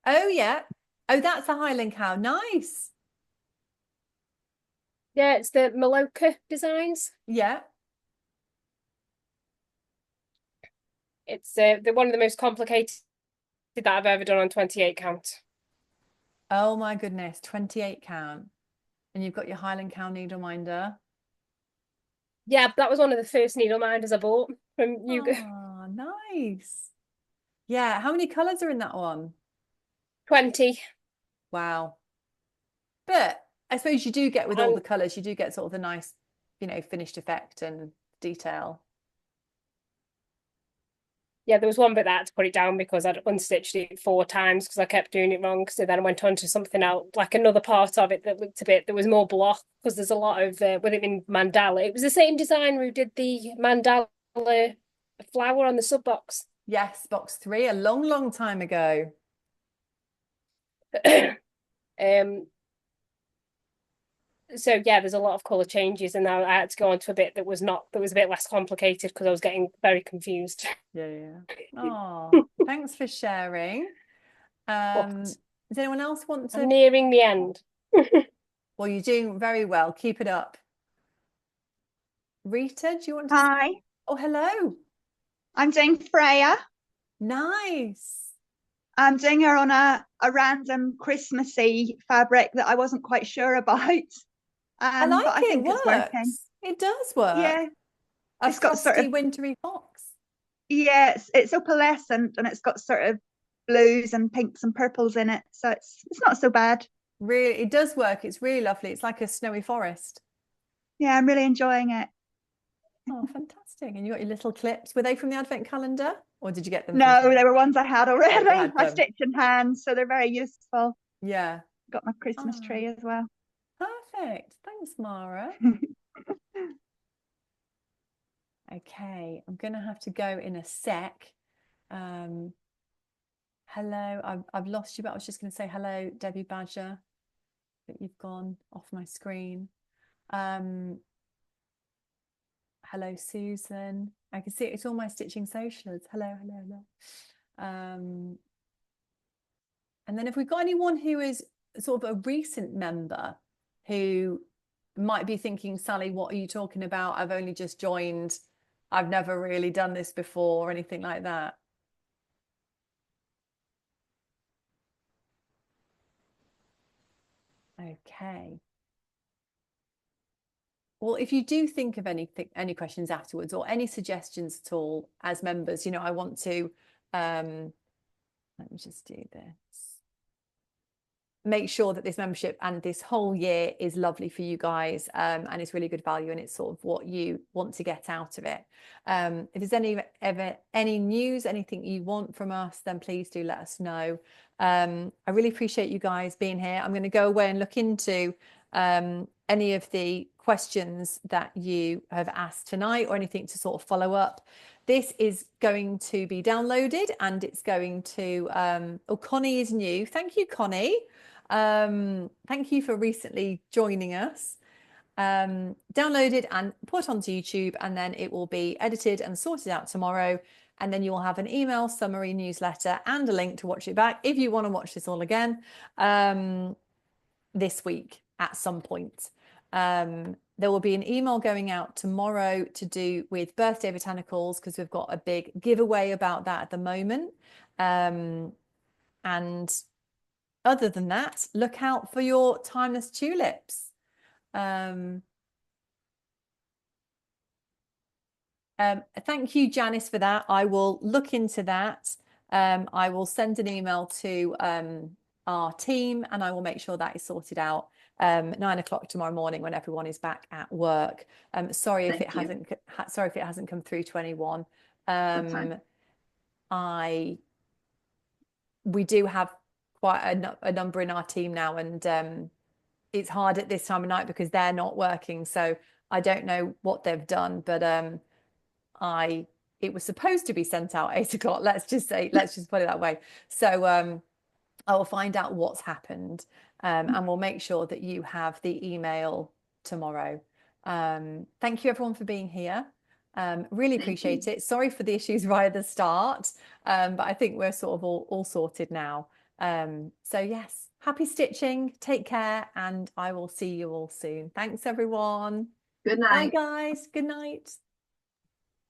Oh, yeah. Oh, that's a Highland cow. Nice. Yeah, it's the Maloka designs. Yeah. It's the one of the most complicated that I've ever done on 28 count. Oh my goodness, 28 count. And you've got your Highland cow needle minder. Yeah, that was one of the first needle minders I bought from you. Oh, nice. Yeah, how many colours are in that one? 20. Wow. But I suppose you do get with all the colours, you do get sort of the nice, finished effect and detail. Yeah, there was one bit that I had to put it down because I'd unstitched it 4 times because I kept doing it wrong. So then I went on to something else, like another part of it that looked a bit, there was more block because there's a lot of, with it in mandala. It was the same designer who did the mandala flower on the sub box. Yes, box 3, a long, long time ago. So yeah, there's a lot of colour changes, and now I had to go on to a bit that was a bit less complicated because I was getting very confused. Yeah. Oh, thanks for sharing. Does anyone else want to? I'm nearing the end. Well, you're doing very well. Keep it up. Rita, do you want to? Hi. Oh, hello. I'm doing Freya. Nice. I'm doing her on a random Christmassy fabric that I wasn't quite sure about. I like but I think it's working. It does work. Yeah. It's got sort of wintry fox. Yeah, it's opalescent and it's got sort of blues and pinks and purples in it. So it's not so bad. Really, it does work. It's really lovely. It's like a snowy forest. Yeah, I'm really enjoying it. Oh, fantastic. And you got your little clips. Were they from the Advent calendar or did you get them? No, they were ones I had already. I them. stitch in hand, so they're very useful. Yeah. Got my Christmas tree as well. Perfect. Thanks, Mara. Okay, I'm going to have to go in a sec. Hello, I've lost you, but I was just going to say hello, Debbie Badger. But you've gone off my screen. Hello, Susan. I can see it's all my stitching socials. Hello. And then if we've got anyone who is sort of a recent member who might be thinking, Sally, what are you talking about? I've only just joined. I've never really done this before or anything like that. Okay. Well, if you do think of any questions afterwards or any suggestions at all as members, I want to, let me just do this. make sure that this membership and this whole year is lovely for you guys, and it's really good value, and it's sort of what you want to get out of it. If there's any news, anything you want from us, then please do let us know. I really appreciate you guys being here. I'm going to go away and look into any of the questions that you have asked tonight, or anything to sort of follow up. This is going to be downloaded, and it's going to oh, Connie is new. Thank you, Connie. Thank you for recently joining us. Downloaded and put onto YouTube, and then it will be edited and sorted out tomorrow, and then you will have an email summary newsletter and a link to watch it back if you want to watch this all again this week at some point. There will be an email going out tomorrow to do with birthday botanicals, because we've got a big giveaway about that at the moment. And other than that, look out for your timeless tulips. Thank you, Janice, for that. I will look into that. I will send an email to our team, and I will make sure that is sorted out 9 o'clock tomorrow morning when everyone is back at work. Sorry if it hasn't come through to anyone. We do have quite a number in our team now, and it's hard at this time of night because they're not working, so I don't know what they've done, but it was supposed to be sent out 8 o'clock. Let's just put it that way. So I will find out what's happened, and we'll make sure that you have the email tomorrow. Thank you everyone for being here. Really appreciate it. Sorry for the issues right at the start, but I think we're sort of all sorted now. So yes, happy stitching, take care, and I will see you all soon. Thanks everyone. Good night. Bye guys, good night.